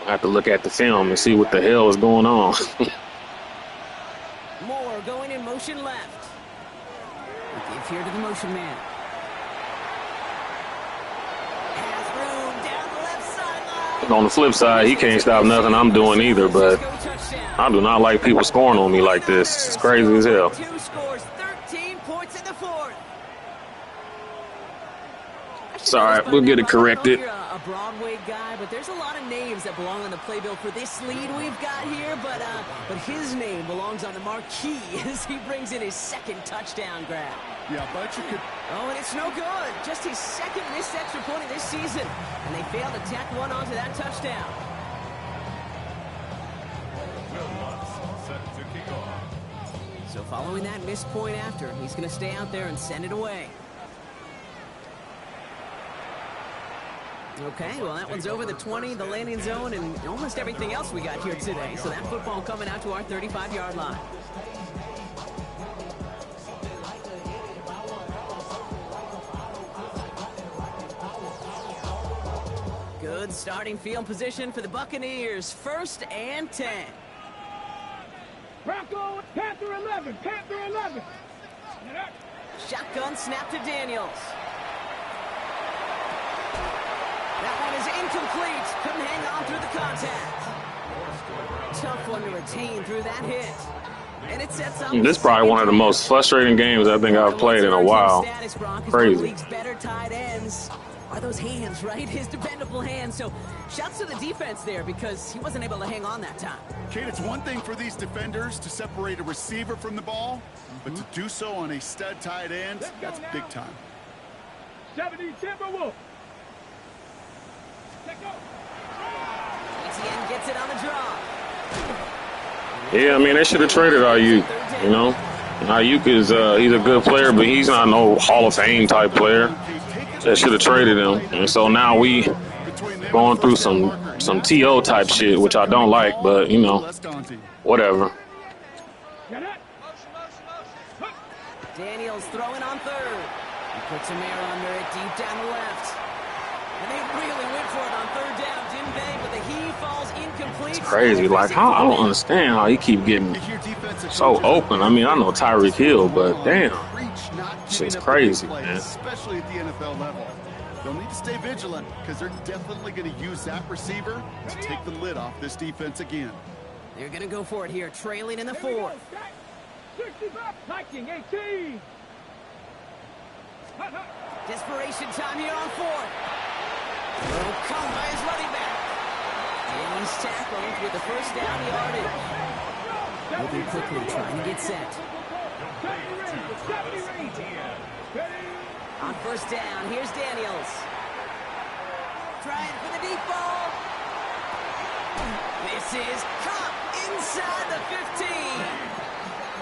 [SPEAKER 7] I have to look at the film and see what the hell is going on.
[SPEAKER 1] Moore going in motion left. Give here to the motion man.
[SPEAKER 7] On the flip side, he can't stop nothing I'm doing either, but I do not like people scoring on me like this. It's crazy as hell.
[SPEAKER 1] 2 scores, 13 points in the fourth.
[SPEAKER 7] It's all right. We'll get it corrected.
[SPEAKER 1] You're a Broadway guy, but there's a lot of names that belong on the playbill for this lead we've got here, but his name belongs on the marquee as he brings in his second touchdown grab.
[SPEAKER 3] Yeah, but you could.
[SPEAKER 1] Oh, and it's no good. Just his second missed extra point of this season. And they failed to tack one onto that touchdown. So following that missed point after, he's going to stay out there and send it away. Okay, well, that one's over the 20, the landing zone, and almost everything else we got here today. So that football coming out to our 35-yard line. Good starting field position for the Buccaneers. 1st and 10.
[SPEAKER 2] Bronco, Panther 11, Panther 11.
[SPEAKER 1] Shotgun snap to Daniels. That one is incomplete. Couldn't hang on through the contact. Tough one to retain through that hit. And it sets up.
[SPEAKER 7] This is probably one of the most frustrating games I think I've played in a while. Crazy.
[SPEAKER 1] Better tight ends are those hands, right? His dependable hands. So shouts to the defense there because he wasn't able to hang on that time.
[SPEAKER 3] Kate, it's one thing for these defenders to separate a receiver from the ball, but to do so on a stud tight end, that's big time.
[SPEAKER 2] 70 Timberwolf.
[SPEAKER 1] ETN gets it on the draw.
[SPEAKER 7] Yeah, I mean, they should have traded Ayuk, you know. Ayuk is he's a good player, but he's not no Hall of Fame type player. They should have traded him. And so now we going through some TO type shit, which I don't like, but, you know, whatever.
[SPEAKER 1] Daniels throwing on 3rd. He puts him there under it, deep down the left. And they really went for it on 3rd down, didn't they? But the heave falls incomplete.
[SPEAKER 7] It's crazy. Like, how I don't understand how he keep getting so open. I mean, I know Tyreek Hill, but damn. Shit's crazy, man.
[SPEAKER 3] Especially at the NFL level. They'll need to stay vigilant because they're definitely going to use that receiver to take the lid off this defense again.
[SPEAKER 1] They're going to go for it here, trailing in the 4th.
[SPEAKER 2] 65, Viking 18.
[SPEAKER 1] Desperation time here on 4th. Oh, come by his running back. And he's tackled with the 1st down yardage. Moving quickly, trying to get set. On 1st down, here's Daniels. Trying for the deep ball. This is caught inside the 15.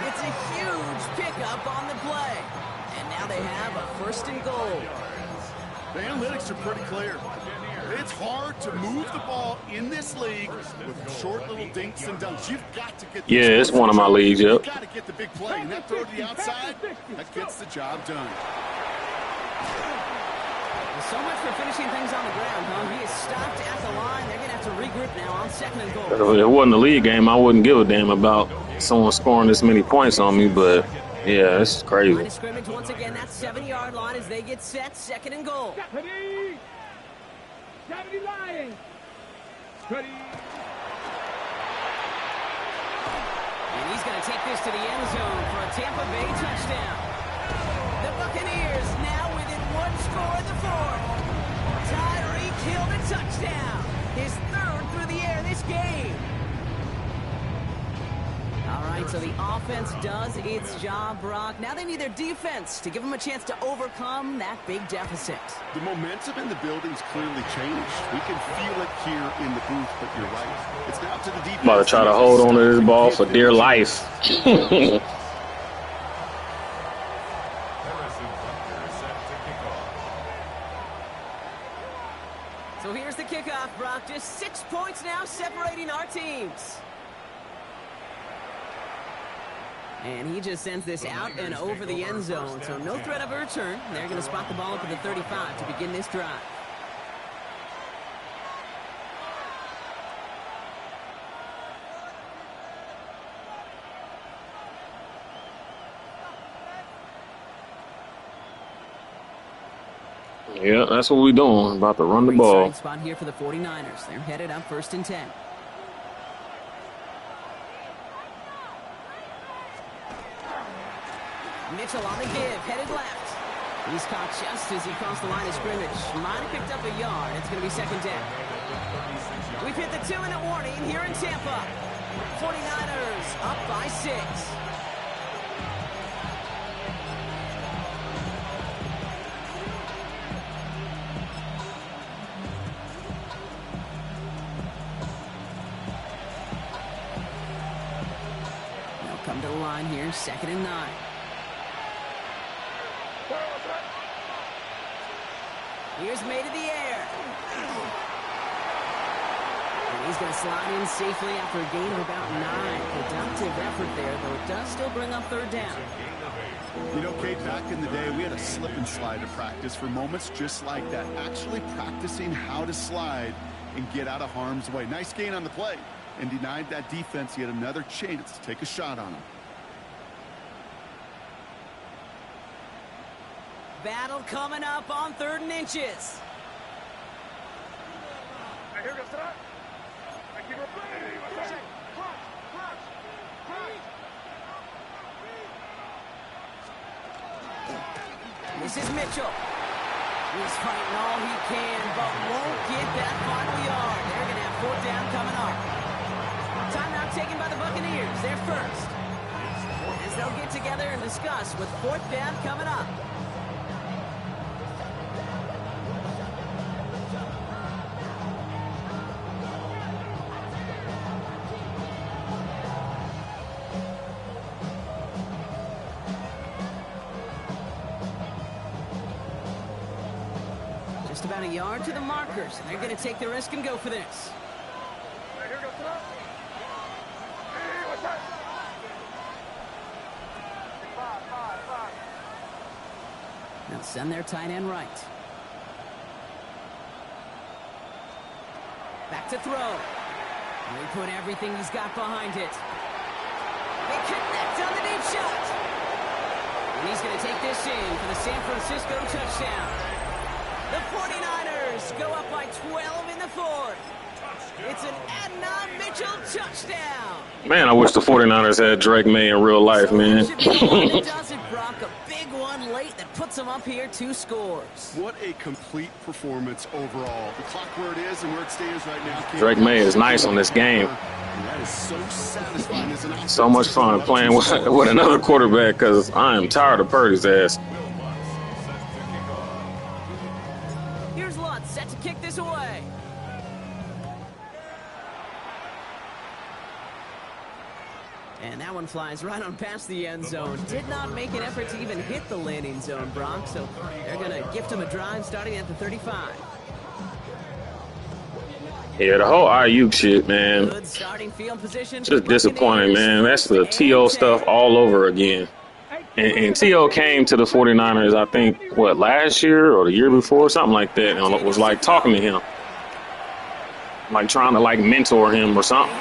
[SPEAKER 1] It's a huge pickup on the play. And now they have a 1st and goal.
[SPEAKER 3] The analytics are pretty clear. It's hard to move the ball in this league with short little dinks and dunks. You've got to get.
[SPEAKER 7] Yeah, it's one of my leagues, yep.
[SPEAKER 3] You've got to get the big play, and that throw to the outside, that gets the job done.
[SPEAKER 1] So much for finishing things on the ground, huh? He is stopped at the line. They're going to have to regroup now on 2nd and goal.
[SPEAKER 7] If it wasn't a league game, I wouldn't give a damn about someone scoring this many points on me, but yeah, it's crazy.
[SPEAKER 1] Line of scrimmage once again, that 7-yard line as they get set, 2nd and goal.
[SPEAKER 2] Deputy Lions. Ready.
[SPEAKER 1] And he's going to take this to the end zone for a Tampa Bay touchdown. The Buccaneers now within 1 score in the 4th. Tyreek Hill to touchdown. His 3rd through the air this game. All right, so the offense does its job, Brock. Now they need their defense to give them a chance to overcome that big deficit.
[SPEAKER 3] The momentum in the building's clearly changed. We can feel it here in the booth, but you're right. It's now to the defense.
[SPEAKER 7] About to try to hold on to this ball for dear life.
[SPEAKER 1] So here's the kickoff, Brock. Just 6 points now separating our teams. And he just sends this out and over the end zone. So no threat of a return. They're going to spot the ball up at the 35 to begin this drive.
[SPEAKER 7] Yeah, that's what we're doing. About to run the
[SPEAKER 1] Great
[SPEAKER 7] ball.
[SPEAKER 1] starting spot here for the 49ers. They're headed up 1st and 10. Mitchell on the give, headed left. He's caught just as he crossed the line of scrimmage. Might have picked up a yard. It's going to be 2nd down. We've hit the 2-minute warning here in Tampa. 49ers up by 6. They'll come to the line here, 2nd and 9. Here's made in the air. And he's going to slide in safely after a gain of about 9. Productive effort there, though it does still bring up 3rd down.
[SPEAKER 3] You know, Kate, back in the day, we had a slip and slide to practice for moments just like that. Actually practicing how to slide and get out of harm's way. Nice gain on the play. And denied that defense yet another chance to take a shot on him.
[SPEAKER 1] Battle coming up on 3rd and inches. This is Mitchell. He's fighting all he can, but won't get that final yard. They're going to have 4th down coming up. Timeout taken by the Buccaneers. They're first. As they'll get together and discuss with 4th down coming up. Just about a yard to the markers. They're going to take the risk and go for this. They'll send their tight end right. Back to throw. He put everything he's got behind it. They connect on the deep shot. And he's going to take this in for the San Francisco touchdown. The 49ers go up by 12 in the 4th. It's an Adnan Mitchell touchdown.
[SPEAKER 7] Man, I wish the 49ers had Drake May in real life, man.
[SPEAKER 1] Does it, Brock? A big one late that puts them up here 2 scores.
[SPEAKER 3] What a complete performance overall. The clock where it is and where it stands right now.
[SPEAKER 7] Drake May is nice on this game.
[SPEAKER 3] That is so satisfying as an offense.
[SPEAKER 7] So much fun playing with another quarterback because I am tired of Purdy's ass.
[SPEAKER 1] Here's Lutz set to kick this away. And that one flies right on past the end zone. Did not make an effort to even hit the landing zone, Brock. So they're going to gift him a drive starting at the 35.
[SPEAKER 7] Yeah, the whole Ayuk shit, man.
[SPEAKER 1] Good starting field position.
[SPEAKER 7] Just disappointing, man. That's the T.O. stuff all over again. And T.O. came to the 49ers, I think, what, last year or the year before, something like that. And was like talking to him. Like trying to like mentor him or something.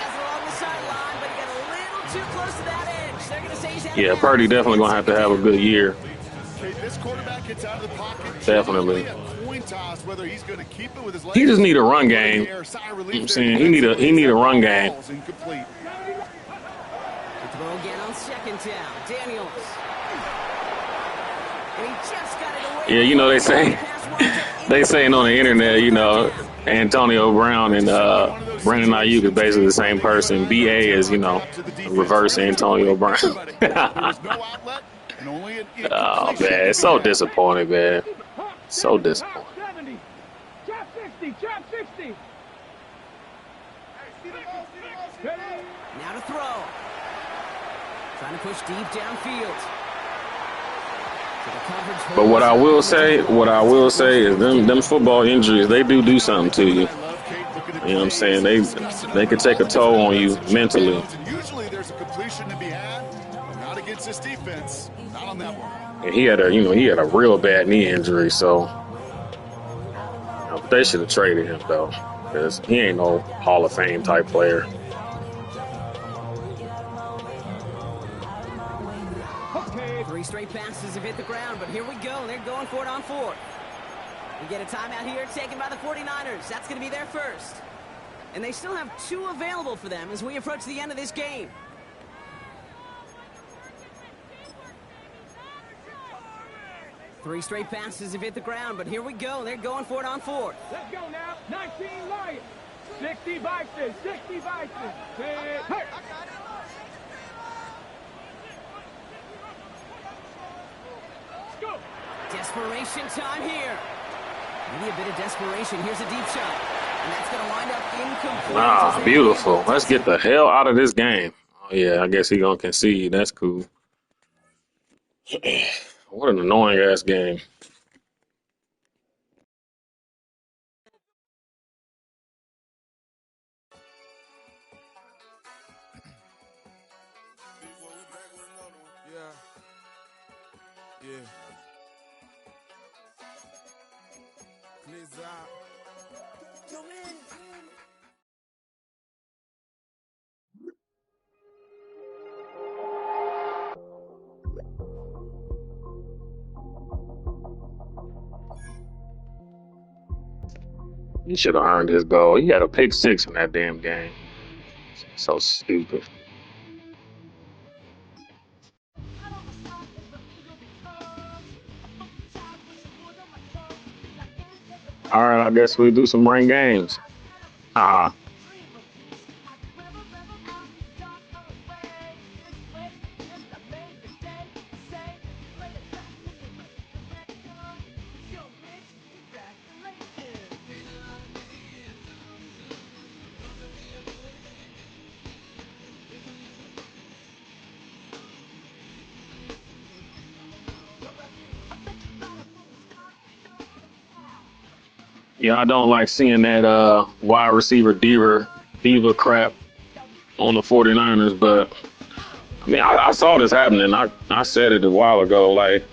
[SPEAKER 7] Yeah, Purdy definitely going to have a good year.
[SPEAKER 3] This quarterback gets out of the pocket.
[SPEAKER 7] Definitely.
[SPEAKER 3] Whether he's going to keep it with his
[SPEAKER 7] He just need a run game. You know what I'm saying? He need a run game.
[SPEAKER 1] The throw again on 2nd down. Daniels. And he just got it away.
[SPEAKER 7] Yeah, you know they say They saying on the internet, you know, Antonio Brown and Brandon Ayuk is basically the same person. BA is, you know, reverse Antonio Brown. Oh man, it's so disappointing, man. So disappointing.
[SPEAKER 2] 70. Trap 60. Trap 60.
[SPEAKER 1] Now to throw. Trying to push deep downfield.
[SPEAKER 7] But what I will say is them football injuries, they do something to you. You know what I'm saying? They could take a toll on you mentally.
[SPEAKER 3] Usually there's a completion to be had, but not against this defense. Not on that one.
[SPEAKER 7] And he had a real bad knee injury, so they should have traded him though, because he ain't no Hall of Fame type player.
[SPEAKER 1] Okay. 3 straight passes have hit the ground, but here we go. They're going for it on 4th. We get a timeout here taken by the 49ers. That's going to be their first. And they still have 2 available for them as we approach the end of this game. Three straight passes have hit the ground, but here we go. They're going for it on 4th.
[SPEAKER 2] Let's go now. 19 Lions. 60 Vikings. 60 Vikings. Hey. Let's go.
[SPEAKER 1] Desperation time here. Maybe a bit of desperation. Here's a deep shot. And that's going to wind up incomplete.
[SPEAKER 7] Ah, beautiful. Let's get the hell out of this game. Oh, yeah, I guess he's going to concede. That's cool. What an annoying-ass game.
[SPEAKER 4] Yeah. Please,
[SPEAKER 7] He should have earned his goal. He had a pick 6 in that damn game. So stupid. All right, I guess we do some ranked games. Yeah, I don't like seeing that wide receiver diva crap on the 49ers, but I mean, I saw this happening. I said it a while ago. Like,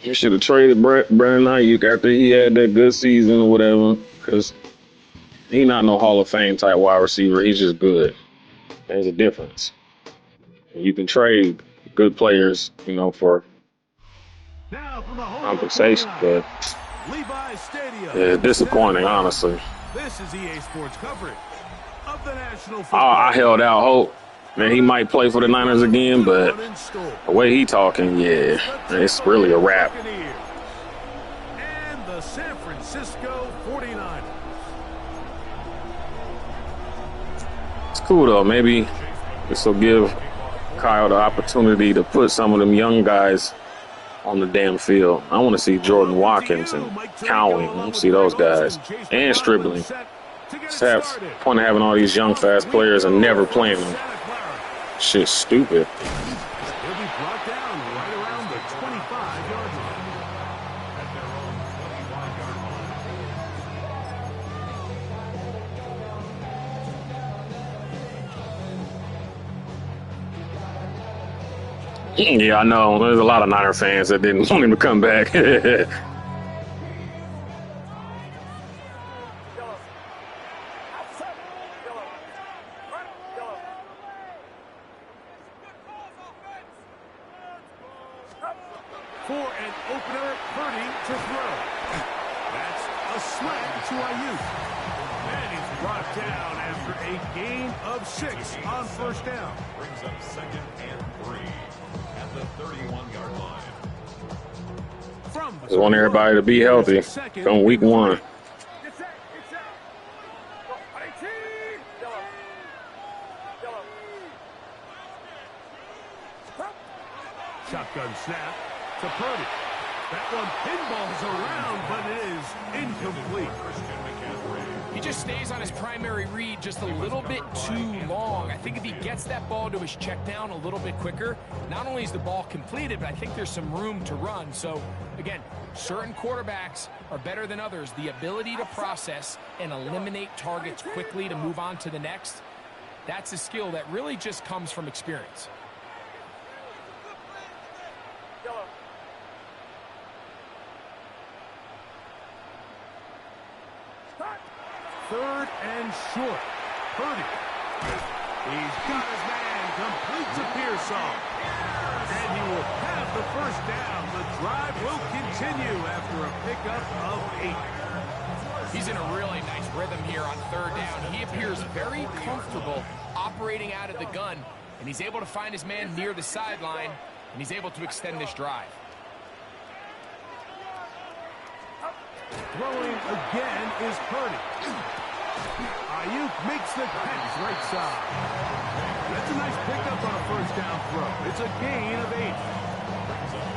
[SPEAKER 7] you should have traded Brandon Ayuk after he had that good season or whatever, because he not no Hall of Fame type wide receiver. He's just good. There's a difference. You can trade good players, you know, for compensation, but yeah, disappointing, honestly.
[SPEAKER 8] This is EA Sports coverage of the National Football.
[SPEAKER 7] I held out hope that he might play for the Niners again, but the way he talking, yeah, it's really a wrap.
[SPEAKER 8] And the San Francisco 49ers.
[SPEAKER 7] It's cool though. Maybe this will give Kyle the opportunity to put some of them young guys on the damn field. I want to see Jordan Watkins and Cowing. I want to see those guys. And Stribling. It's the point of having all these young, fast players and never playing them. Shit's stupid.
[SPEAKER 8] He'll be brought down right around the 25-yard line. At their own 25-yard line.
[SPEAKER 7] Yeah, I know. There's a lot of Niner fans that didn't want him to come back.
[SPEAKER 8] For an opener, Purdy to throw. That's a slant to Ayuk. And he's brought down after a gain of 6 on first down.
[SPEAKER 6] Brings up 2nd and 3 at the 31-yard line.
[SPEAKER 8] From the
[SPEAKER 7] Just want everybody to be healthy come week 1.
[SPEAKER 8] Shotgun snap to Purdy. That one pinballs around, but it is incomplete.
[SPEAKER 9] He just stays on his primary read just a little bit too long. I think if he gets that ball to his check down a little bit quicker, not only is the ball completed, but I think there's some room to run. So, again, certain quarterbacks are better than others. The ability to process and eliminate targets quickly to move on to the next, that's a skill that really just comes from experience.
[SPEAKER 8] Third and short. Purdy. He's got his man. Complete to Pearsall. And he will have the first down. The drive will continue after a pickup of 8.
[SPEAKER 9] He's in a really nice rhythm here on third down. He appears very comfortable operating out of the gun, and he's able to find his man near the sideline, and he's able to extend this drive.
[SPEAKER 8] Throwing again is Purdy. Ayuk makes the catch right side. That's a nice pickup on a first down throw. It's a gain of 8.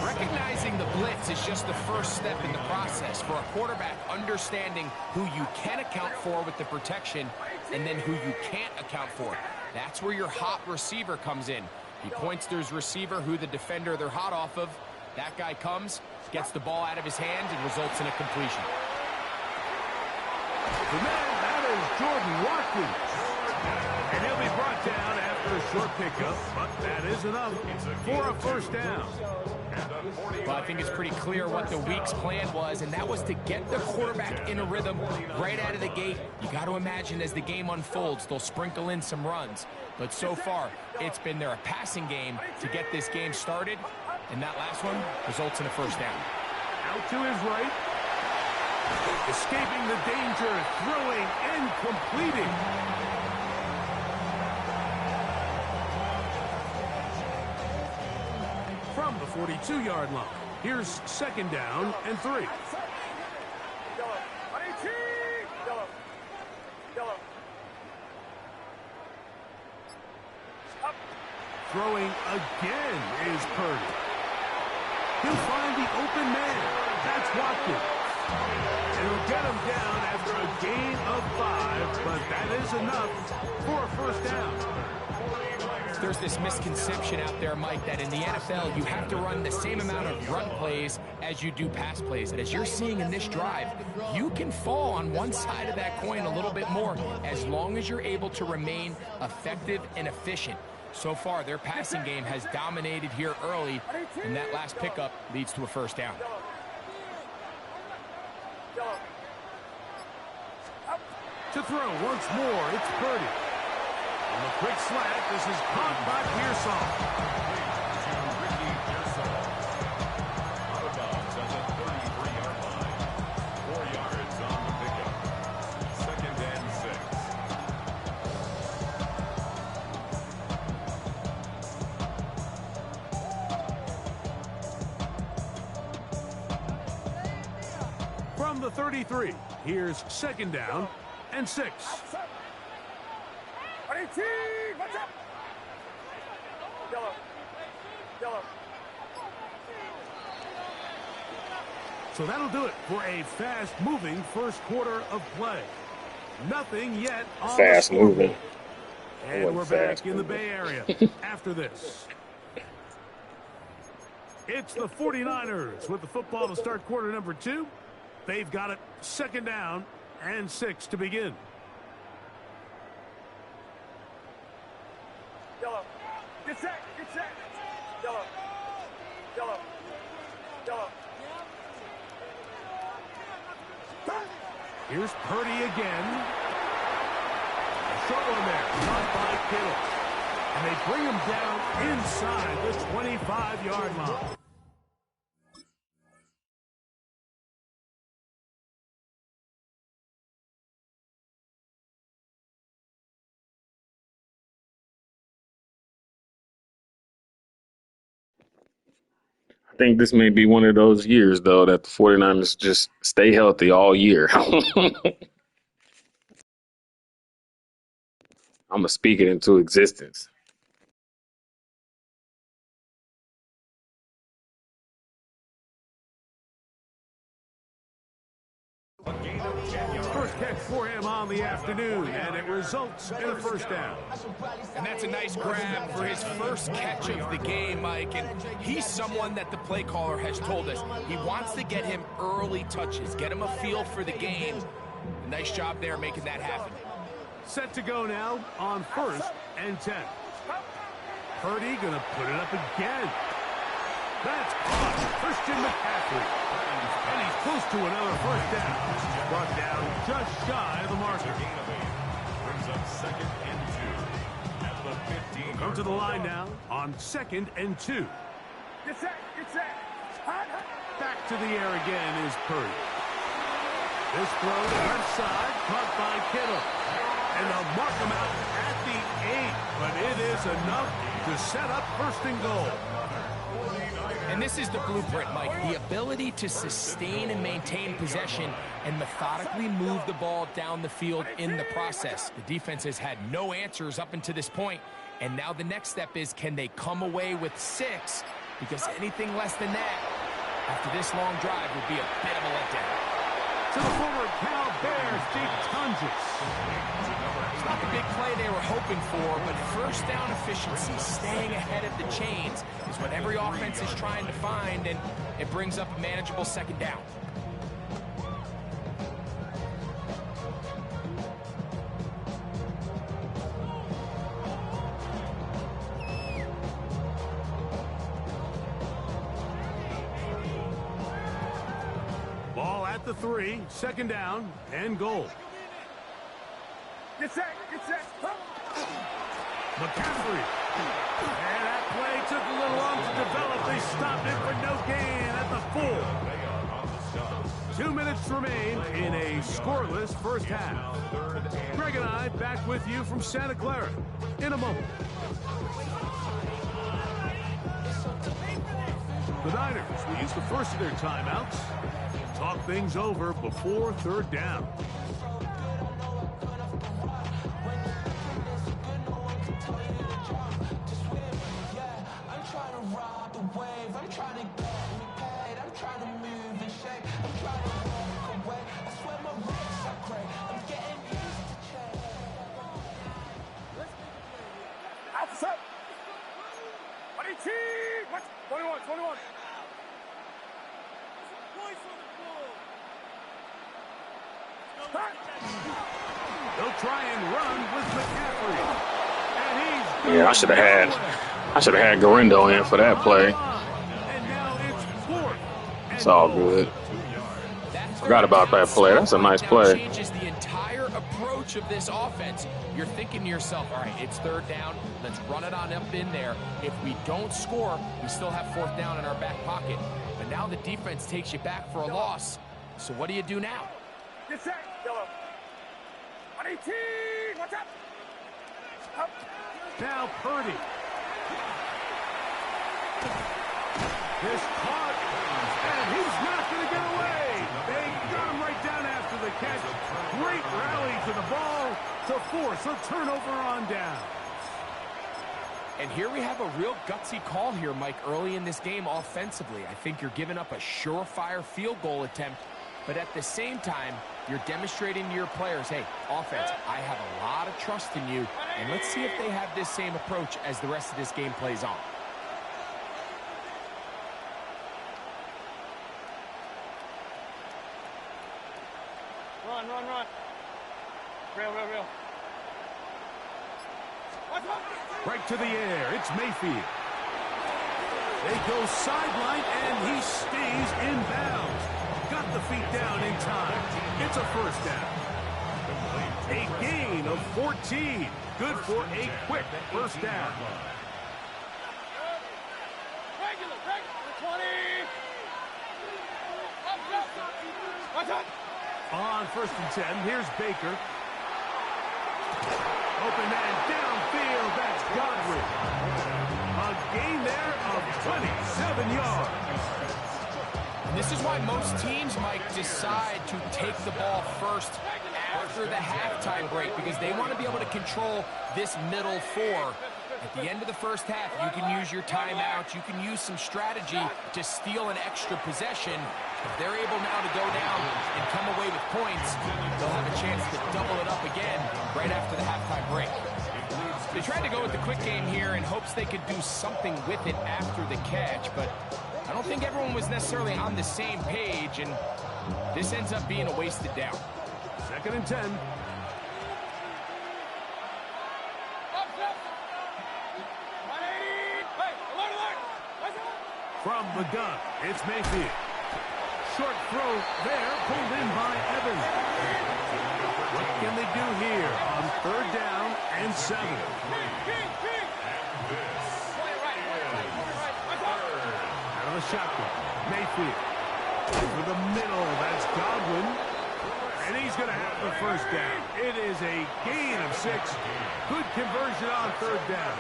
[SPEAKER 9] Recognizing the blitz is just the first step in the process for a quarterback understanding who you can account for with the protection and then who you can't account for. That's where your hot receiver comes in. He points to his receiver who the defender they're hot off of. That guy comes, gets the ball out of his hand, and results in a completion.
[SPEAKER 8] The man, that is Jordan Watkins. And he'll be brought down after a short pickup, but that is enough for a first down.
[SPEAKER 9] Well, I think it's pretty clear what the week's plan was, and that was to get the quarterback in a rhythm right out of the gate. You got to imagine as the game unfolds, they'll sprinkle in some runs. But so far, it's been their passing game to get this game started, and that last one results in a first down.
[SPEAKER 8] Out to his right. Escaping the danger, throwing and completing. From the 42-yard line, here's second down and 3. Throwing again is Purdy. He'll find the open man. That's Watkins. It'll get him down after a gain of 5, but that is enough for a first down.
[SPEAKER 9] There's this misconception out there, Mike, that in the NFL you have to run the same amount of run plays as you do pass plays. And as you're seeing in this drive, you can fall on one side of that coin a little bit more as long as you're able to remain effective and efficient. So far, their passing game has dominated here early, and that last pickup leads to a first down.
[SPEAKER 8] To throw once more, it's Purdy. On the quick slant, this is caught by Pearsall.
[SPEAKER 6] Out of bounds on the 33-yard line. 4 yards on the pickup. Second and 6.
[SPEAKER 8] From the 33, here's second down and 6. So that'll do it for a fast-moving first quarter of play. Nothing yet on
[SPEAKER 7] Fast moving.
[SPEAKER 8] And we're back in the Bay Area after this. It's the 49ers with the football to start quarter number 2. They've got it second down and 6 to begin.
[SPEAKER 2] Yellow. Get set. Get set. Yellow. Yellow. Yellow.
[SPEAKER 8] Here's Purdy again. A short one there. Caught by Kittle. And they bring him down inside the 25-yard line.
[SPEAKER 7] I think this may be one of those years, though, that the 49ers just stay healthy all year. I'm going to speak it into existence.
[SPEAKER 8] First catch for him on the afternoon, and it results in a first down.
[SPEAKER 9] And that's a nice grab for his first catch of the game, Mike. And he's someone that the play caller has told us he wants to get him early touches, get him a feel for the game. Nice job there making that happen.
[SPEAKER 8] Set to go now on 1st and 10. Purdy going to put it up again. That's caught. Christian McCaffrey. And he's close to another first down. Brought down just shy of the marker.
[SPEAKER 6] Brings up 2nd and 2 at the 15.
[SPEAKER 8] Come to the line now on 2nd and 2.
[SPEAKER 2] Get set, get set.
[SPEAKER 8] Back to the air again is Purdy. This throw left side, caught by Kittle. And they'll mark him out at the 8. But it is enough to set up 1st and goal.
[SPEAKER 9] And this is the blueprint, Mike. The ability to sustain and maintain possession and methodically move the ball down the field in the process. The defense has had no answers up until this point. And now the next step is, can they come away with 6? Because anything less than that, after this long drive, would be a bit of a letdown.
[SPEAKER 8] To the former Cal Bears, Jake Tunges.
[SPEAKER 9] It's not the big play they were hoping for, but first down efficiency, staying ahead of the chains, is what every offense is trying to find, and it brings up a manageable 2nd down.
[SPEAKER 8] Ball at the 3, 2nd down, and goal.
[SPEAKER 2] Get set, get set.
[SPEAKER 8] McCaffrey. And that play took a little long to develop. They stopped it for no gain at the 4. 2 minutes remain in a scoreless first half. Greg and I back with you from Santa Clara in a moment. The Niners will use the first of their timeouts. Talk things over before 3rd down.
[SPEAKER 2] Outside. 21, 21.
[SPEAKER 8] They'll try and run with McCaffrey. And he's
[SPEAKER 7] Yeah, I should have had Garindo in for that play.
[SPEAKER 8] And now it's 4th.
[SPEAKER 7] It's all good. Forgot about that play. That's a nice play.
[SPEAKER 9] Changes the entire approach of this offense. You're thinking to yourself, all right, it's 3rd down. Let's run it on up in there. If we don't score, we still have 4th down in our back pocket. But now the defense takes you back for a loss. So what do you do now?
[SPEAKER 2] Get set, yellow. 118, what's up? Up.
[SPEAKER 8] Now Purdy. This caught, and he's not going to get away. They got him right down after the catch. Great rally to the ball to force a turnover on down.
[SPEAKER 9] And here we have a real gutsy call here, Mike, early in this game offensively. I think you're giving up a surefire field goal attempt, but at the same time, you're demonstrating to your players, hey, offense, I have a lot of trust in you, and let's see if they have this same approach as the rest of this game plays on.
[SPEAKER 2] Run, run, run. Real.
[SPEAKER 8] Right to the air, it's Mayfield. They go sideline, and he stays inbounds. Got the feet down in time. It's a first down. A gain of 14. Good for a quick first down.
[SPEAKER 2] Regular, 20. Up.
[SPEAKER 8] On 1st and 10, here's Baker. Open man downfield, that's Godwin. A gain there of 27 yards.
[SPEAKER 9] And this is why most teams might decide to take the ball first after the halftime break, because they want to be able to control this middle four. At the end of the first half, you can use your timeout. You can use some strategy to steal an extra possession. If they're able now to go down and come away with points, they'll have a chance to double it up again right after the halftime break. They tried to go with the quick game here in hopes they could do something with it after the catch, but I don't think everyone was necessarily on the same page, and this ends up being a wasted down.
[SPEAKER 8] 2nd and 10. From the gun, it's Mayfield. Short throw there, pulled in by Evans. What can they do here on 3rd down and 7? Out of the shotgun, Mayfield. Over the middle, that's Godwin. And he's going to have the 1st down. It is a gain of 6. Good conversion on 3rd down.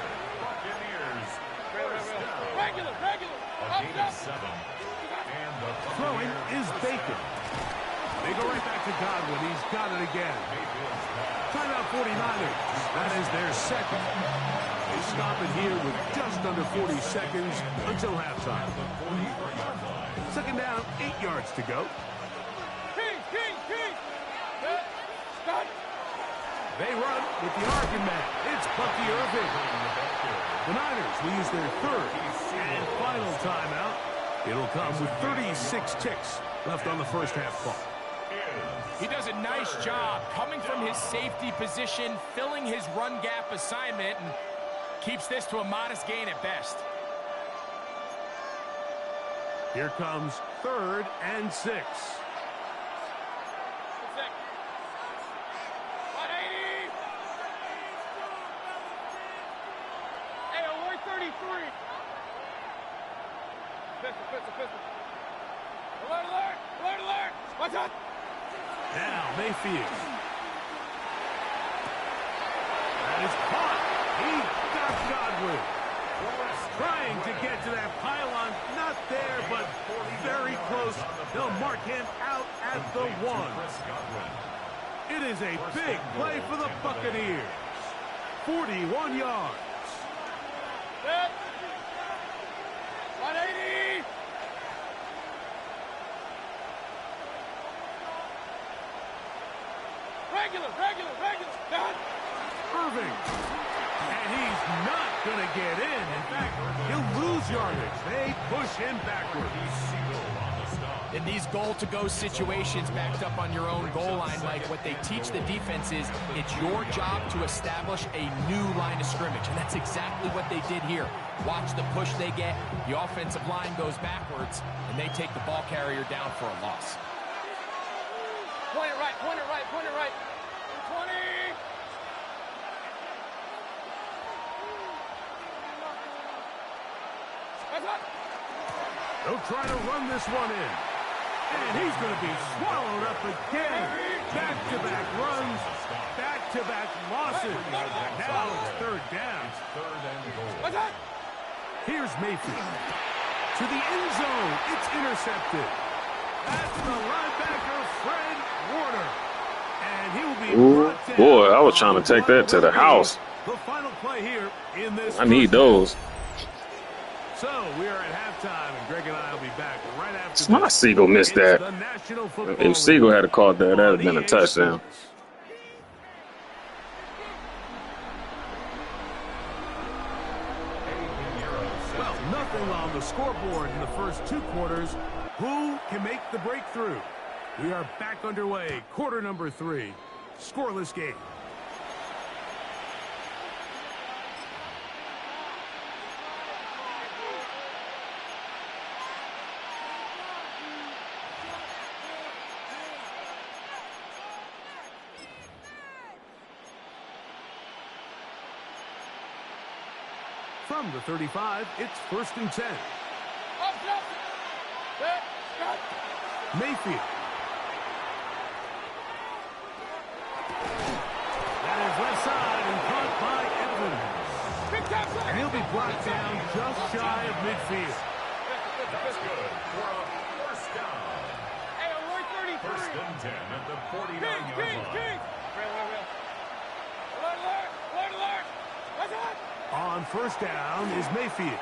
[SPEAKER 2] Regular.
[SPEAKER 8] Throwing is Bacon. They go right back to Godwin. He's got it again. Timeout 49ers. That is their 2nd. They stop it here with just under 40 seconds until halftime. 2nd down, 8 yards to go. They run with the argument. It's Bucky Irving. The Niners will use their 3rd and final timeout. It'll come with 36 ticks left on the first half clock.
[SPEAKER 9] He does a nice job coming from his safety position, filling his run gap assignment, and keeps this to a modest gain at best.
[SPEAKER 8] Here comes 3rd and 6.
[SPEAKER 2] Alert! Watch out!
[SPEAKER 8] Now Mayfield. That is caught. He got Godwin. Trying to get to that pylon. Not there, but very close. They'll mark him out at the 1. It is a big play for the Buccaneers. 41 yards.
[SPEAKER 2] 180! Regular. Done.
[SPEAKER 8] Irving. And he's not going to get in. In fact, he'll lose yardage. They push him backwards.
[SPEAKER 9] In these goal-to-go situations backed up on your own goal line, Mike, what they teach the defense is it's your job to establish a new line of scrimmage, and that's exactly what they did here. Watch the push they get. The offensive line goes backwards, and they take the ball carrier down for a loss.
[SPEAKER 2] Point it right. 20!
[SPEAKER 8] They'll try to run this one in. And he's going to be swallowed up again. Back-to-back runs, back-to-back losses. Now it's 3rd down. Here's Mayfield. To the end zone. It's intercepted. That's the linebacker, Fred Warner. And he will be brought down.
[SPEAKER 7] Boy, I was trying to take that to the house.
[SPEAKER 8] The final play here in this.
[SPEAKER 7] I need those.
[SPEAKER 8] So we are at halftime, and Greg and I will be back right after.
[SPEAKER 7] Smart Siegel missed that. If Siegel had caught that, that would have been a touchdown.
[SPEAKER 8] Well, nothing on the scoreboard in the first 2 quarters. Who can make the breakthrough? We are back underway. Quarter number 3. Scoreless game. From the 35, it's 1st and 10. Mayfield. That is left side and caught by Evans. And he'll be brought down just shy of midfield.
[SPEAKER 6] That's good for a first down.
[SPEAKER 2] Hey, alert 33.
[SPEAKER 6] First and 10 at the 49-yard line.
[SPEAKER 2] Alert. What's up?
[SPEAKER 8] On first down is Mayfield.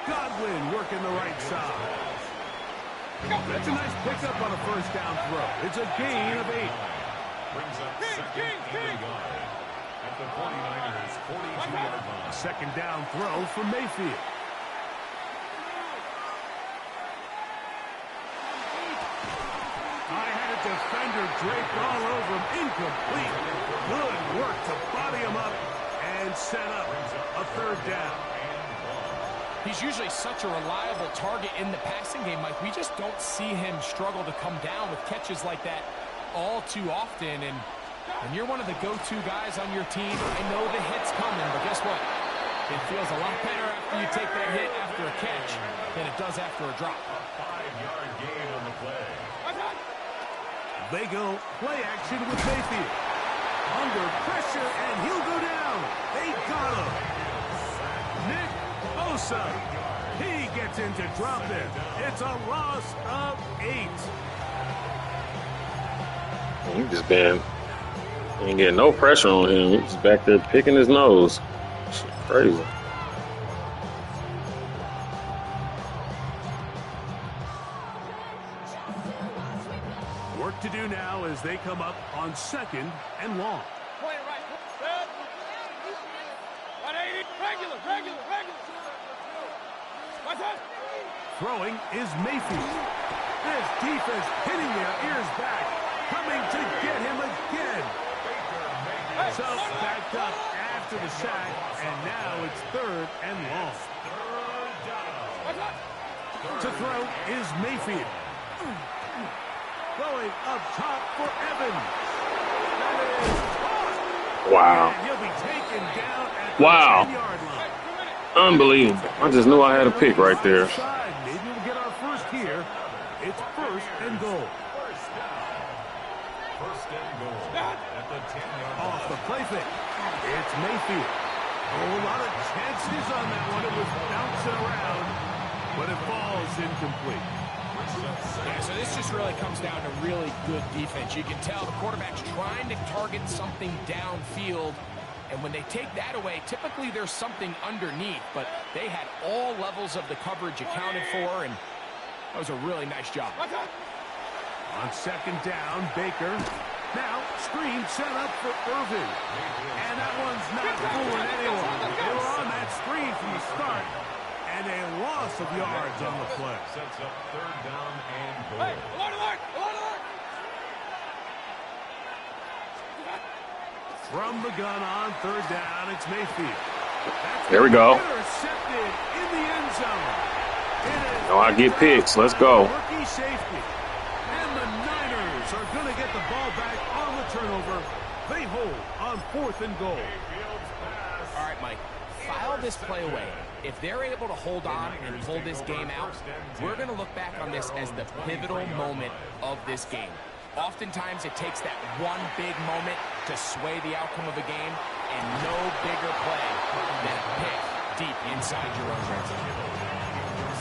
[SPEAKER 8] Godwin working the right side. That's a nice pickup on a first down throw. It's a gain of 8.
[SPEAKER 6] Brings up second and 1 at the 49ers' 42-yard line.
[SPEAKER 8] Second down throw for Mayfield. I had a defender draped all over him. Incomplete. Good work to body him up and set up a third down.
[SPEAKER 9] He's usually such a reliable target in the passing game, Mike. We just don't see him struggle to come down with catches like that all too often. And when you're one of the go-to guys on your team, I know the hit's coming, but guess what? It feels a lot better after you take that hit after a catch than it does after a drop.
[SPEAKER 6] A 5-yard gain on the play.
[SPEAKER 8] They go play action with Mayfield. Under pressure, and he'll go down. They got him. Nick Bosa. He gets in to drop it. It's a loss of 8.
[SPEAKER 7] He just been, ain't getting no pressure on him. He's back there picking his nose. It's crazy.
[SPEAKER 8] Work to do now as they come up on second and long.
[SPEAKER 2] Play it right. 180. Regular. What's up?
[SPEAKER 8] Throwing is Mayfield. This defense hitting their ears back, coming to get him again. So backed up after the sack, and now it's third and long. To throw is Mayfield. Going up top for Evans. That is caught.
[SPEAKER 7] Wow.
[SPEAKER 8] And he'll be taken down at the
[SPEAKER 7] Wow.
[SPEAKER 8] 10-yard line.
[SPEAKER 7] Unbelievable. I just knew I had a pick right there.
[SPEAKER 8] Maybe we'll get our first here. It's first and goal.
[SPEAKER 6] First and goal at the 10-yard line.
[SPEAKER 8] Off the play fake. It's Mayfield. Oh, a lot of chances on that one. It was bouncing around, but it falls incomplete.
[SPEAKER 9] Yeah, so this just really comes down to really good defense. You can tell the quarterback's trying to target something downfield, and when they take that away, typically there's something underneath, but they had all levels of the coverage accounted for, and that was a really nice job.
[SPEAKER 8] On second down, Baker. Now, screen set up for Irvin. And that one's not fooling anyone. They were on that screen from the start, and a loss of yards on the play.
[SPEAKER 6] Sets up third down and goal.
[SPEAKER 2] Hey, alert.
[SPEAKER 8] From the gun on third down, it's Mayfield. That's
[SPEAKER 7] There we go.
[SPEAKER 8] Intercepted in the end zone.
[SPEAKER 7] No, I get picks. Let's go.
[SPEAKER 8] Rookie safety. And the Niners are going to get the ball back on the turnover. They hold on fourth and goal.
[SPEAKER 9] All right, Mike, file this play away. If they're able to hold on and pull this game out, we're going to look back on this as the pivotal moment of this game. Oftentimes, it takes that one big moment to sway the outcome of a game, and no bigger play than a pick deep inside your own red zone.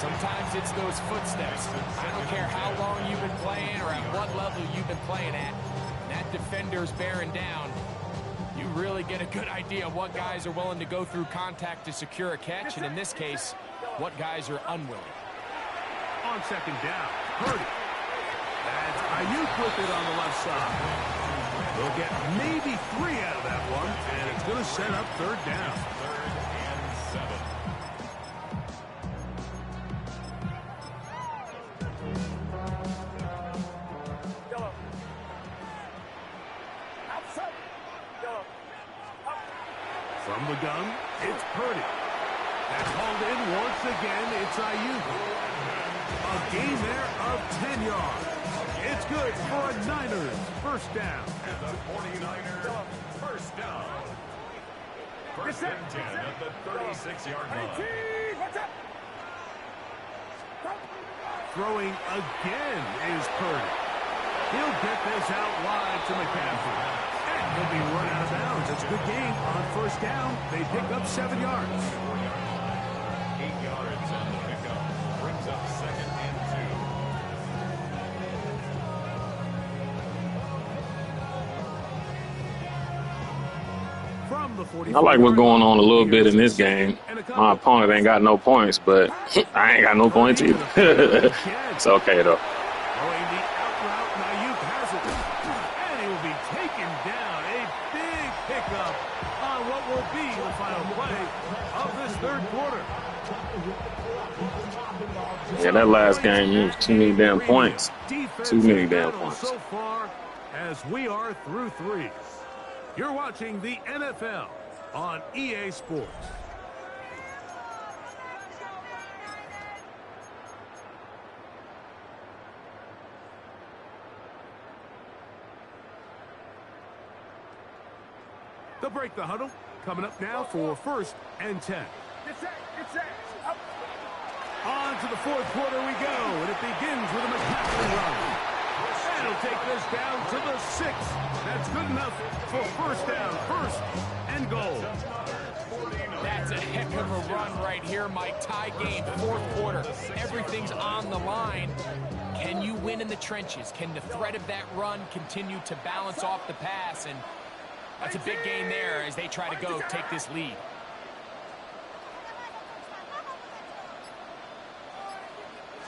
[SPEAKER 9] Sometimes it's those footsteps. I don't care how long you've been playing or at what level you've been playing at. That defender's bearing down. You really get a good idea of what guys are willing to go through contact to secure a catch, and in this case, what guys are unwilling.
[SPEAKER 8] On second down, Purdy. That's Ayuk with it on the left side. They'll get maybe 3 out of that one, and it's going to set up third down.
[SPEAKER 6] Third and 7.
[SPEAKER 8] From the gun, it's Purdy. That's hauled in once again. It's Ayuk. A gain there of 10 yards. It's good for a Niners first down.
[SPEAKER 6] And the 49ers first down. First and 10 at the 36-yard line.
[SPEAKER 8] Throwing again is Purdy. He'll get this out wide to McCaffrey. And He'll be run out of bounds. It's a good game. On first down, they pick up 7 yards.
[SPEAKER 6] 8 yards on the pickup. Brings up 2nd and 2.
[SPEAKER 8] From the 40.
[SPEAKER 7] I like what's going on a little bit in this game. My opponent ain't got no points, but I ain't got no points either. It's okay, though.
[SPEAKER 8] Going the out route, Ayuk has it. And he will be taken down. A big pickup on what will be the final play of this third quarter.
[SPEAKER 7] Yeah, that last game was too many damn points. Too many damn points.
[SPEAKER 8] So far, as we are through 3. You're watching the NFL on EA Sports. They'll break the huddle. Coming up now for 1st and 10. On to the 4th quarter we go, and it begins with a McCaffrey run. And he'll take this down to the 6. That's good enough for first down, 1st and goal.
[SPEAKER 9] That's a heck of a run right here, Mike. Tie game, 4th quarter. Everything's on the line. Can you win in the trenches? Can the threat of that run continue to balance off the pass? And that's a big gain there as they try to go take this lead.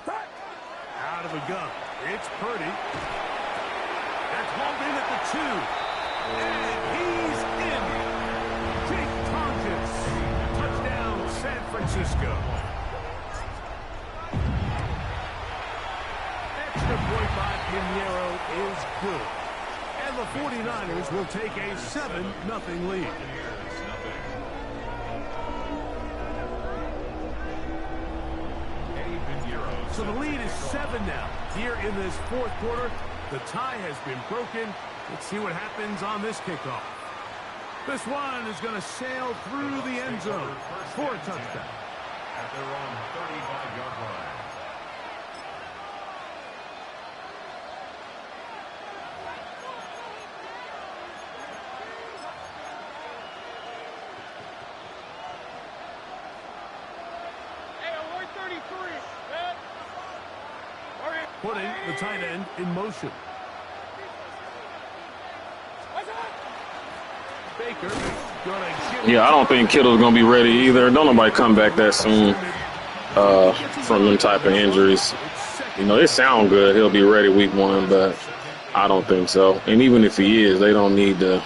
[SPEAKER 8] Out of the gun. It's Purdy. That's hauled in at the 2. And he's in. Jake Tonjes. Touchdown, San Francisco. Extra point by Pinheiro is good. And the 49ers will take a 7-0 lead. So the lead is 7 now. Here in this 4th quarter, the tie has been broken. Let's see what happens on this kickoff. This one is going to sail through the end zone for a touchdown.
[SPEAKER 6] At their own 35-yard line.
[SPEAKER 8] Putting the tight end in motion. Baker gonna
[SPEAKER 7] Yeah, I don't think Kittle's going to be ready either. Don't nobody come back that soon from them type of injuries. You know, it sound good. He'll be ready week 1, but I don't think so. And even if he is, they don't need to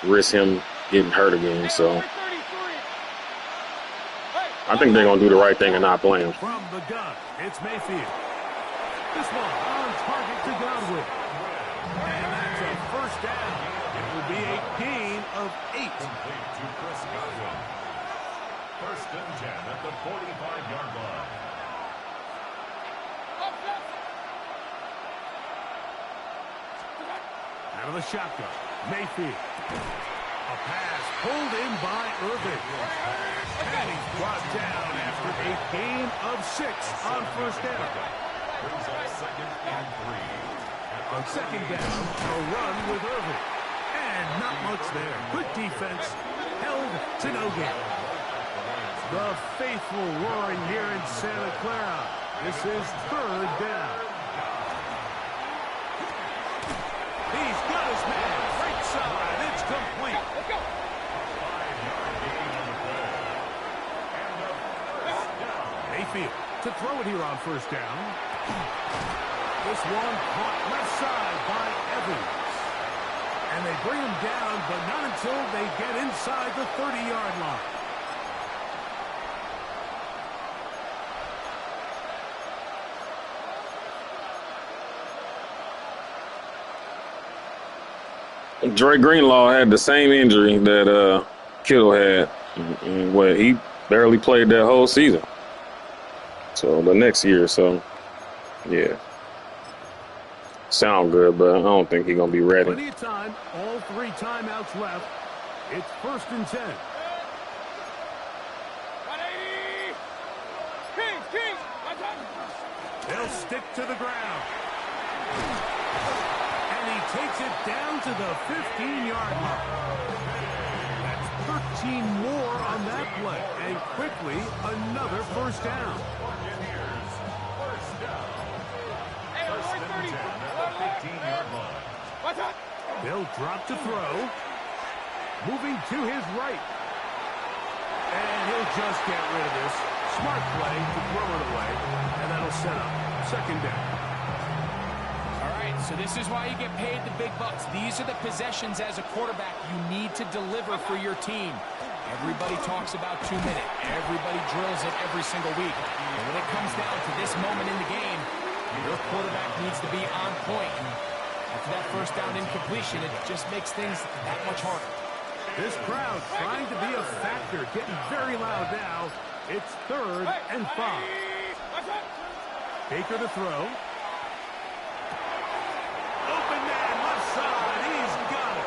[SPEAKER 7] risk him getting hurt again. So I think they're going to do the right thing and not play him.
[SPEAKER 8] From the gun, it's Mayfield. This one on target to Godwin. And that's a first down. It will be a gain of 8.
[SPEAKER 6] Complete to Chris Godwin. 1st and 10 at the 45-yard line.
[SPEAKER 8] Out of the shotgun, Mayfield. A pass pulled in by Irving. And he's brought down after a gain of 6 on first down.
[SPEAKER 6] Brings up 2nd and 3.
[SPEAKER 8] On 2nd down, a run with Irving. And not much there. Good defense. Held to no gain. The faithful roaring here in Santa Clara. This is 3rd down. He's got his man. Right side. It's complete.
[SPEAKER 6] Let's go. 5-yard gain on the play. And a first down.
[SPEAKER 8] Mayfield to throw it here on first down. This one caught left side by Evans. And they bring him down, but not until they get inside the 30-yard line.
[SPEAKER 7] Dre Greenlaw had the same injury that Kittle had. And well, he barely played that whole season. So the next year, so yeah. Sound good, but I don't think he's going to be ready.
[SPEAKER 8] Plenty of time. All 3 timeouts left. It's 1st and 10. They'll stick to the ground. And he takes it down to the 15-yard line. That's 13 more on that play. And quickly, another first down.
[SPEAKER 6] First and 10 at the 15-yard line.
[SPEAKER 8] They'll drop to throw. Moving to his right. And he'll just get rid of this. Smart play to throw it away. And that'll set up second down.
[SPEAKER 9] All right, so this is why you get paid the big bucks. These are the possessions as a quarterback you need to deliver for your team. Everybody talks about 2 minutes. Everybody drills it every single week. And when it comes down to this moment in the game, your quarterback needs to be on point. And after that first down incompletion, it just makes things that much harder.
[SPEAKER 8] This crowd trying to be a factor, getting very loud now. It's 3rd and 5. Baker to throw. Open man, left side. He's got it.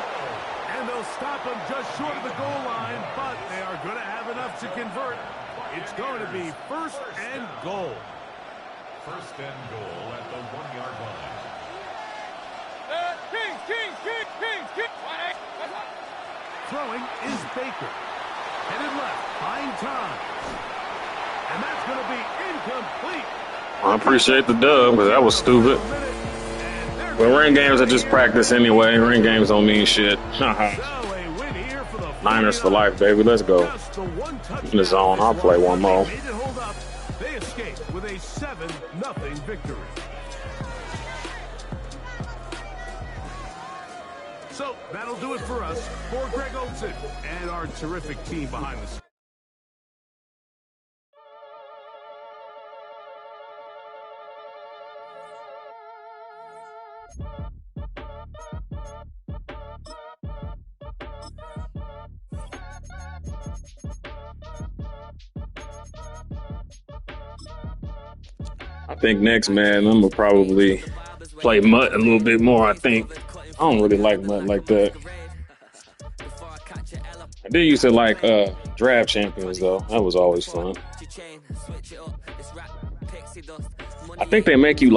[SPEAKER 8] And they'll stop him just short of the goal line, but they are going to have enough to convert. It's going to be 1st and goal.
[SPEAKER 6] 1st and goal at the 1-yard line.
[SPEAKER 8] Throwing is Baker. Headed left, buying time. And that's going to be incomplete.
[SPEAKER 7] I appreciate the dub, because that was stupid. But ring games are just practice anyway. Ring games don't mean shit. Niners for life, baby. Let's go. In the zone. I'll play one more.
[SPEAKER 8] They escape with a 7-0 victory. So that'll do it for us. For Greg Olsen and our terrific team behind the scenes.
[SPEAKER 7] I think next, man, I'm going to probably play Mutt a little bit more, I think. I don't really like Mutt like that. I did used to like Draft Champions, though. That was always fun. I think they make you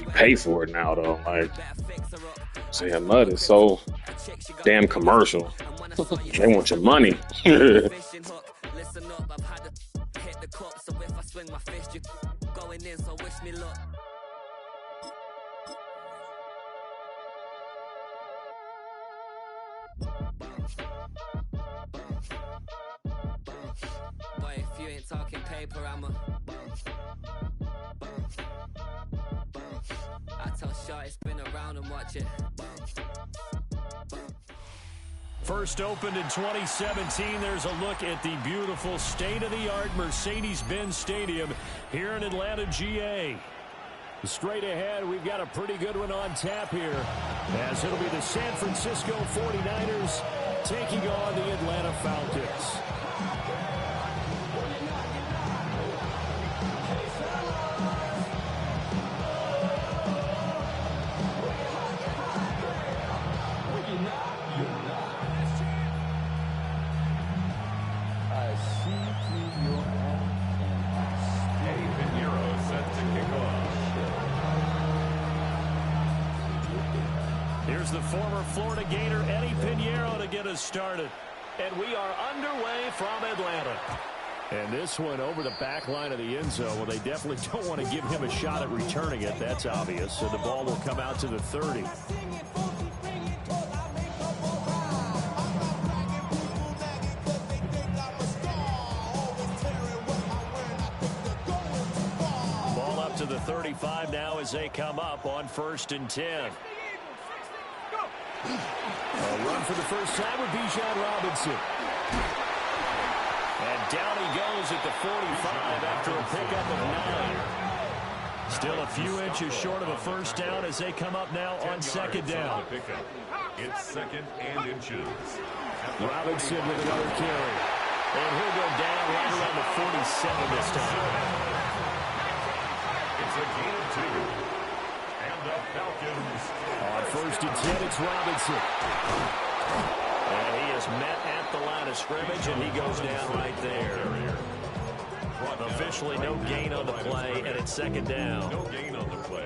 [SPEAKER 7] pay for it now, though. Like, saying Mutt is so damn commercial. They want your money.
[SPEAKER 10] Boy, if you ain't talking paper, I'ma I tell Shorty spin around and watch it.
[SPEAKER 11] First opened in 2017. There's a look at the beautiful state-of-the-art Mercedes-Benz Stadium here in Atlanta, GA. Straight ahead, we've got a pretty good one on tap here, as it'll be the San Francisco 49ers taking on the Atlanta Falcons. Here's the former Florida Gator, Eddie Pinheiro, to get us started. And we are underway from Atlanta. And this one over the back line of the end zone. Well, they definitely don't want to give him a shot at returning it. That's obvious. So the ball will come out to the 30. Ball up to the 35 now as they come up on 1st and 10. A run for the first time with Bijan Robinson. And down he goes at the 45 after a pickup of 9. Still a few inches short of a first down as they come up now on 2nd down.
[SPEAKER 6] It's 2nd and inches.
[SPEAKER 11] Robinson with another carry. And he'll go down right around the 47 this time.
[SPEAKER 6] It's a gain of 2. And the Falcons.
[SPEAKER 11] On 1st and 10, it's Robinson. And he is met at the line of scrimmage, and he goes down right there. Officially no gain on the play, and it's 2nd down.
[SPEAKER 6] No gain on the play.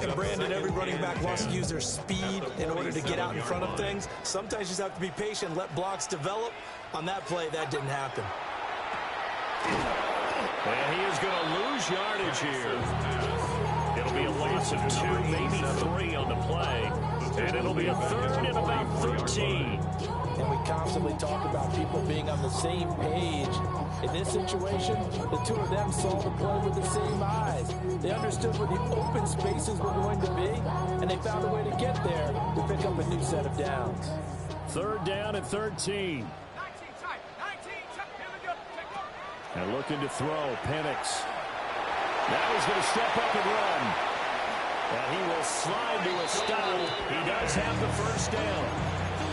[SPEAKER 12] And Brandon, every running back wants to use their speed in order to get out in front of things. Sometimes you just have to be patient, let blocks develop. On that play, that didn't happen.
[SPEAKER 11] And he is going to lose yardage here. It'll be a loss of 2, maybe 3 on the play. And it'll be a 3rd and about 13.
[SPEAKER 12] And we constantly talk about people being on the same page. In this situation, the two of them saw the play with the same eyes. They understood where the open spaces were going to be, and they found a way to get there to pick up a new set of downs.
[SPEAKER 11] 3rd down and 13. And looking to throw, Penix. Now he's going to step up and run. And he will slide to a stop. He does have the 1st down.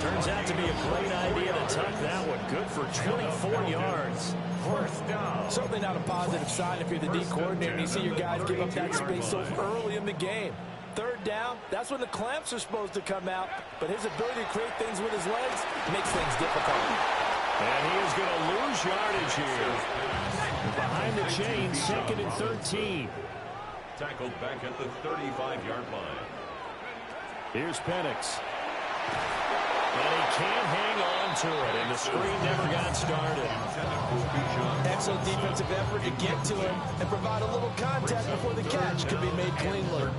[SPEAKER 11] Turns out to be a great idea to tuck that one. Good for 24 yards.
[SPEAKER 6] 1st down.
[SPEAKER 12] Certainly not a positive sign if you're the D coordinator and you see your guys give up that space so early in the game. 3rd down, that's when the clamps are supposed to come out. But his ability to create things with his legs makes things difficult.
[SPEAKER 11] And he is going to lose yardage here. Behind the chain, 2nd and 13.
[SPEAKER 6] Tackled back at the 35-yard line.
[SPEAKER 11] Here's Penix. And he can't hang on to it, and the screen never got started.
[SPEAKER 12] Excellent defensive effort to get to him and provide a little contact before the catch could be made cleanly.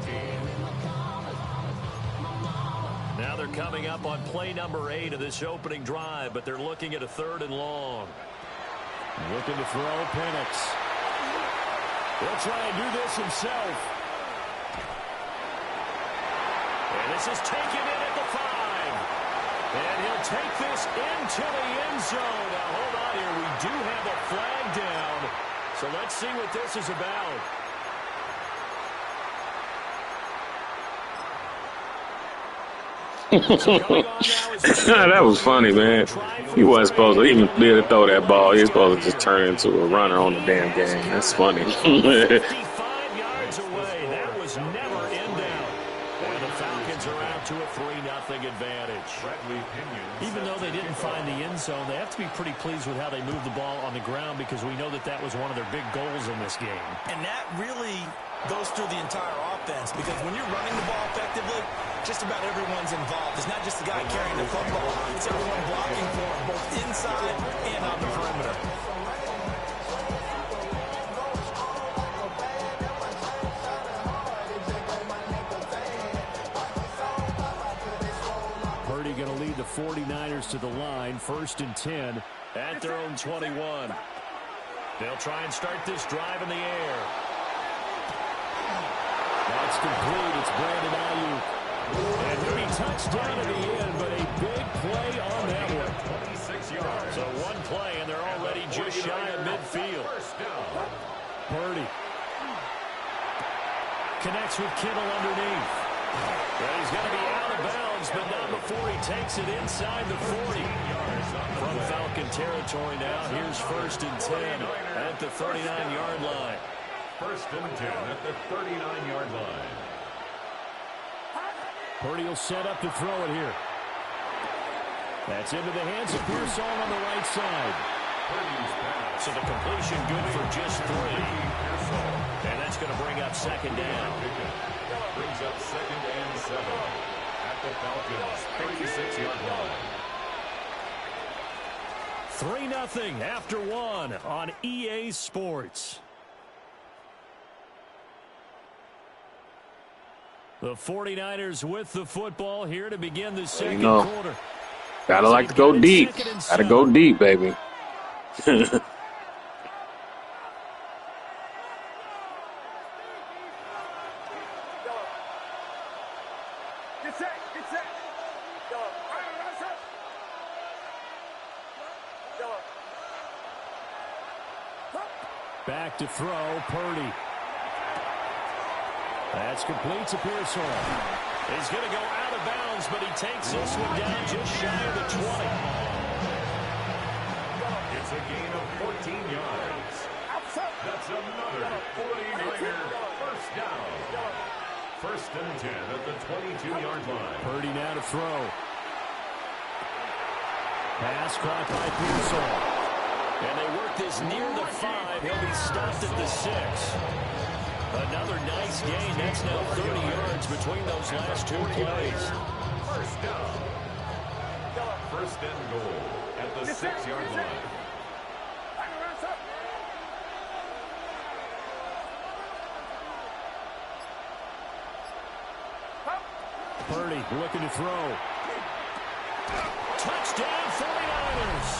[SPEAKER 11] Now they're coming up on play number 8 of this opening drive, but they're looking at a 3rd and long. Looking to throw, Penix. He'll try and do this himself. And this is taken in at the 5. And he'll take this into the end zone. Now, hold on here. We do have a flag down. So let's see what this is about.
[SPEAKER 7] That was funny, man. He wasn't supposed to even be able to throw that ball. He was supposed to just turn into a runner on the damn game. That's funny.
[SPEAKER 11] 55 yards away. That was never in doubt. And the Falcons are out to a 3-0 advantage. Even though they didn't find the end zone, they have to be pretty pleased with how they moved the ball on the ground because we know that that was one of their big goals in this game.
[SPEAKER 12] And that really goes through the entire offense because when you're running the ball effectively, just about everyone's involved. It's not just the guy carrying the football. It's everyone blocking for him, both inside and on the perimeter.
[SPEAKER 11] Purdy going to lead the 49ers to the line. 1st and 10 at their own 21. They'll try and start this drive in the air. That's complete. It's Brandon Ayuk. And he'll be touchdown in the end, but a big play on that one.
[SPEAKER 6] 26 yards.
[SPEAKER 11] So one play, and they're already just shy of midfield. Purdy connects with Kittle underneath. But he's going to be out of bounds, but not before he takes it inside the 40. From Falcon territory now, here's 1st and 10 at the 39-yard line.
[SPEAKER 6] 1st and 10 at the 39-yard line.
[SPEAKER 11] Purdy will set up to throw it here. That's into the hands of Pearson on the right side. So the completion good for just 3. And that's going to bring up 2nd down.
[SPEAKER 6] Brings up 2nd and 7 at the Falcons' 36-yard line.
[SPEAKER 11] 3-0 after 1 on EA Sports. The 49ers with the football here to begin the 2nd quarter.
[SPEAKER 7] Gotta like to go deep. Gotta go deep, baby.
[SPEAKER 11] Back to throw, Purdy. That's complete to Pearson. He's going to go out of bounds, but he takes this one down just shy of the 20.
[SPEAKER 6] It's a gain of 14 yards. That's another 49er 1st down. 1st and 10 at the 22-yard line.
[SPEAKER 11] Purdy now to throw. Pass caught by Pearson. And they work this near the 5. He'll be stopped at the 6. Another nice gain. That's now 30 yards between those last two plays.
[SPEAKER 6] First down. First and goal at the 6-yard line.
[SPEAKER 11] Purdy looking to throw. Touchdown 49ers.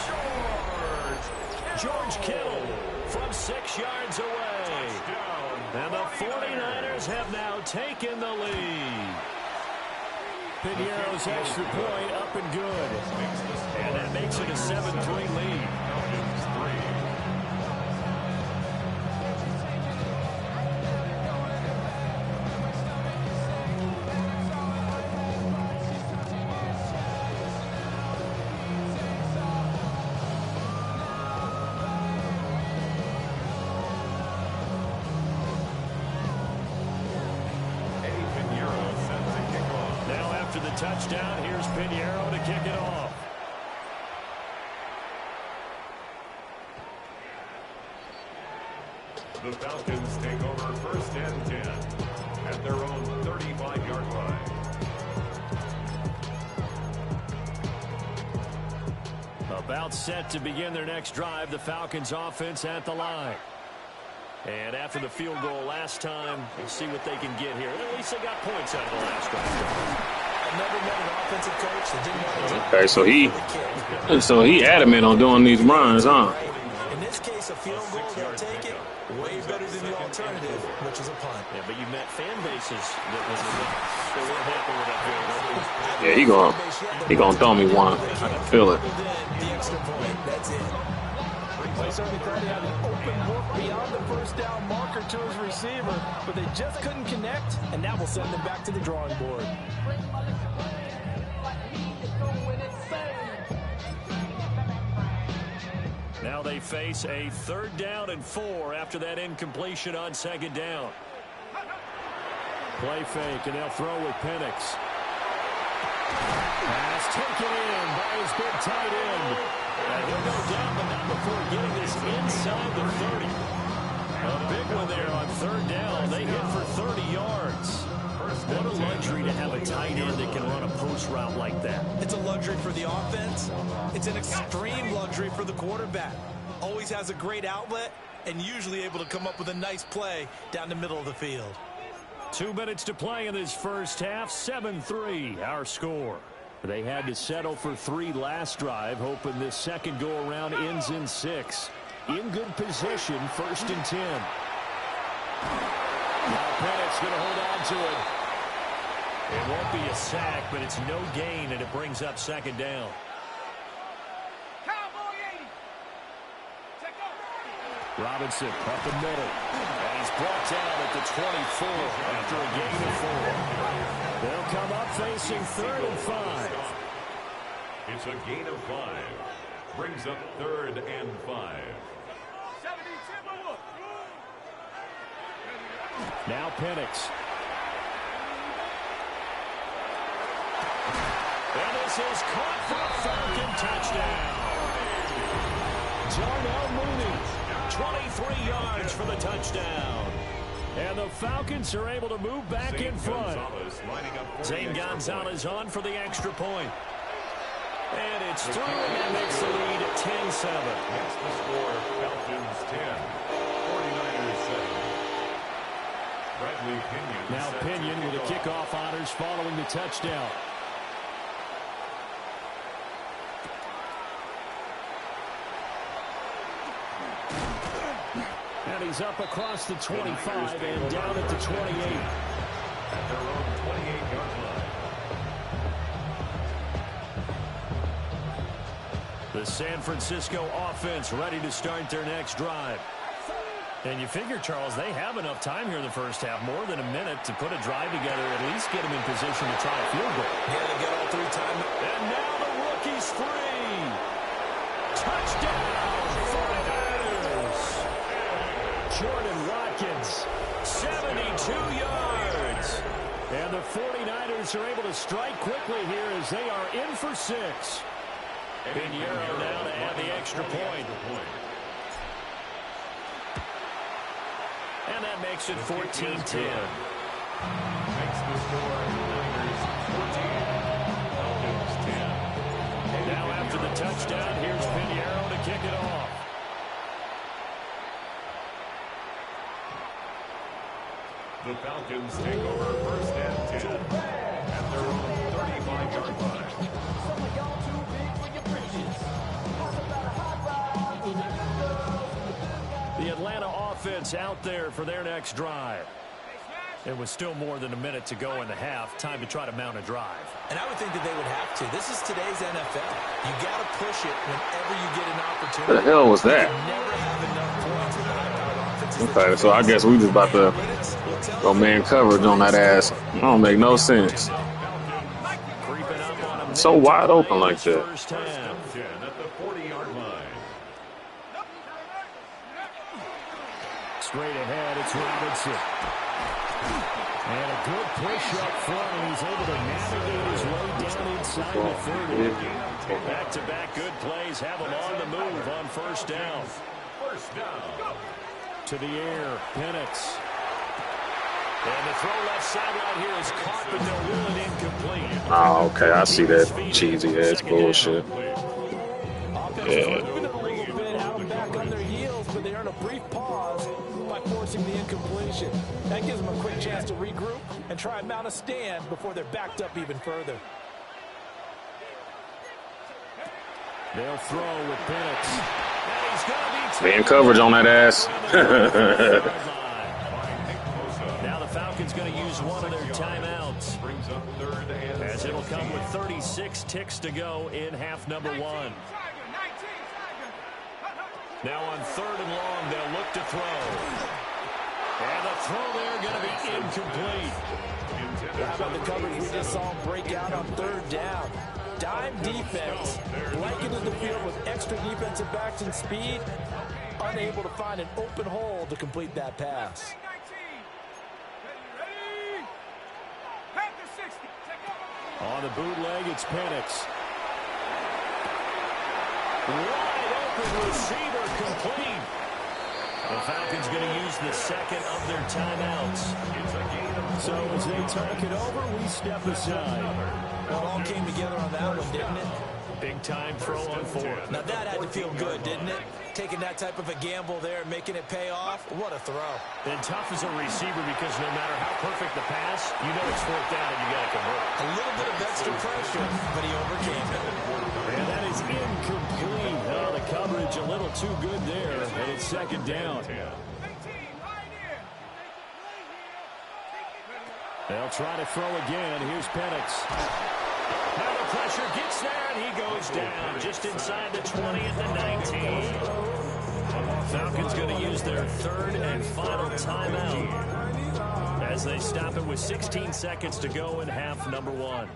[SPEAKER 11] George Kittle from 6 yards away. And the 49ers have now taken the lead. Piñeiro's extra point up and good. And that makes it a 7-3 lead. Touchdown. Here's Piñeiro to kick it off.
[SPEAKER 6] The Falcons take over first and 10 at their own 35-yard line.
[SPEAKER 11] About set to begin their next drive. The Falcons offense at the line. And after the field goal last time, we'll see what they can get here. At least they got points out of the last drive.
[SPEAKER 12] Never met an offensive coach that didn't want to
[SPEAKER 7] Okay, so he adamant on doing these runs, huh?
[SPEAKER 12] In this case, a field goal, they'll take it way better than the alternative, which is a punt.
[SPEAKER 11] Yeah, but you met fan bases that weren't happy with that field goal.
[SPEAKER 7] Yeah, he gonna throw me one. I can feel it.
[SPEAKER 12] The extra point, that's it.
[SPEAKER 13] They certainly thought they had an open look beyond the first down marker to his receiver, but they just couldn't connect, and that will send them back to the drawing board.
[SPEAKER 11] Now they face a 3rd down and 4 after that incompletion on 2nd down. Play fake, and they'll throw with Penix. Pass taken in by his big tight end. He'll go down, but not before getting this inside the 30. A big one there on 3rd down. They hit for 30 yards. What a luxury to have a tight end that can run a post route like that.
[SPEAKER 12] It's a luxury for the offense. It's an extreme luxury for the quarterback. Always has a great outlet and usually able to come up with a nice play down the middle of the field.
[SPEAKER 11] 2 minutes to play in this first half. 7-3 our score. They had to settle for 3 last drive, hoping this second go-around ends in 6. In good position, 1st and 10. Now Penix going to hold on to it. It won't be a sack, but it's no gain, and it brings up 2nd down. Robinson up the middle. And he's brought down at the 24 after a gain of 4. They'll come up facing 3rd and 5.
[SPEAKER 6] It's a gain of 5. Brings up 3rd and 5.
[SPEAKER 11] Now Penix. And this is caught for a Falcon touchdown. Darnell Mooney, 23 yards for the touchdown. And the Falcons are able to move back in front. Zane Gonzalez on for the extra point. And it's through, and that makes the lead at 10-7.
[SPEAKER 6] That's the score. Falcons 10, 49ers 7. Bradley Pinion.
[SPEAKER 11] Now Pinion with the kickoff honors following the touchdown. And he's up across the 25 and down at the 28.
[SPEAKER 6] At their own 28-yard line.
[SPEAKER 11] The San Francisco offense ready to start their next drive. And you figure, Charles, they have enough time here in the first half, more than a minute, to put a drive together, at least get them in position to try a field goal.
[SPEAKER 12] Yeah, they get all 3 time.
[SPEAKER 11] And now the rookie's free. Touchdown, 49ers. Jordan Watkins, 72 yards. And the 49ers are able to strike quickly here as they are in for 6. Piñeiro now to add the extra point. And that makes it 14-10.
[SPEAKER 6] Makes the score Niners 14, Falcons 10.
[SPEAKER 11] Now after the touchdown, here's Pinheiro to kick it off.
[SPEAKER 6] The Falcons take over first and 10 at their own 35-yard line.
[SPEAKER 11] The Atlanta offense out there for their next drive. It was still more than a minute to go in the half. Time to try to mount a drive.
[SPEAKER 13] And I would think that they would have to. This is today's NFL. You got to push it whenever you get an opportunity.
[SPEAKER 7] What the hell was that? Okay, so I guess we just about to go man coverage on that ass. It don't make no sense. So wide open like that.
[SPEAKER 6] First and 10 at the 40-yard line.
[SPEAKER 11] Straight ahead, it's Robinson. And a good push up front, and he's able to navigate his way down inside the 30. Back-to-back good plays have him on the move on first down.
[SPEAKER 6] First down.
[SPEAKER 11] To the air, Penix. And the throw left sideline here is caught, but they'll rule it incomplete.
[SPEAKER 7] Oh, okay, I see that cheesy ass bullshit. Yeah.
[SPEAKER 13] Have them back on their heels, but they earn a brief pause by forcing the incompletion. That gives them a quick chance to regroup and try and mount a stand before they're backed up even further.
[SPEAKER 11] They'll throw with Penix.
[SPEAKER 7] Man coverage on that ass.
[SPEAKER 11] Now the Falcons going to use one of their timeouts.
[SPEAKER 6] Brings up third and
[SPEAKER 11] as it'll come with 36 ticks to go in half number one. Now on third and long, they'll look to throw. And the throw there going to be incomplete.
[SPEAKER 13] How about the coverage we just saw break out on third down? Dime defense, blanketed the field with extra defensive backs and speed, unable to find an open hole to complete that pass.
[SPEAKER 11] On the bootleg, it's Penix. Wide open receiver complete. The Falcons going to use the second of their timeouts. So as they talk it over, we step aside.
[SPEAKER 13] Well, it all came together on that one, didn't it?
[SPEAKER 11] Big time throw on fourth.
[SPEAKER 13] Now that had to feel good, didn't it? Taking that type of a gamble there and making it pay off. What a throw.
[SPEAKER 11] And tough as a receiver because no matter how perfect the pass, you know it's fourth down and you got to convert.
[SPEAKER 13] A little bit of extra pressure, but he overcame it.
[SPEAKER 11] And that is incomplete. Oh, the coverage a little too good there, and it's second down. They'll try to throw again. Here's Penix. Now the pressure gets there, and he goes down just inside the 20 at the 19. Falcons going to use their third and final timeout as they stop it with 16 seconds to go in half number one.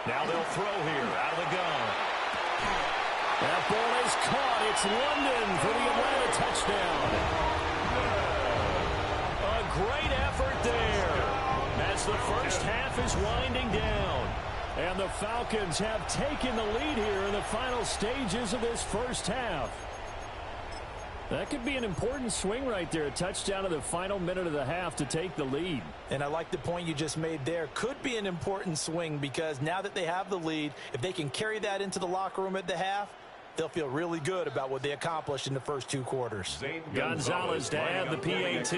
[SPEAKER 11] Now they'll throw here out of the gun. That ball is caught. It's London for the Atlanta touchdown. A great effort there as the first half is winding down. And the Falcons have taken the lead here in the final stages of this first half. That could be an important swing right there. A touchdown in the final minute of the half to take the lead.
[SPEAKER 13] And I like the point you just made there. Could be an important swing because now that they have the lead, if they can carry that into the locker room at the half, they'll feel really good about what they accomplished in the first two quarters.
[SPEAKER 11] Gonzalez to add the PAT.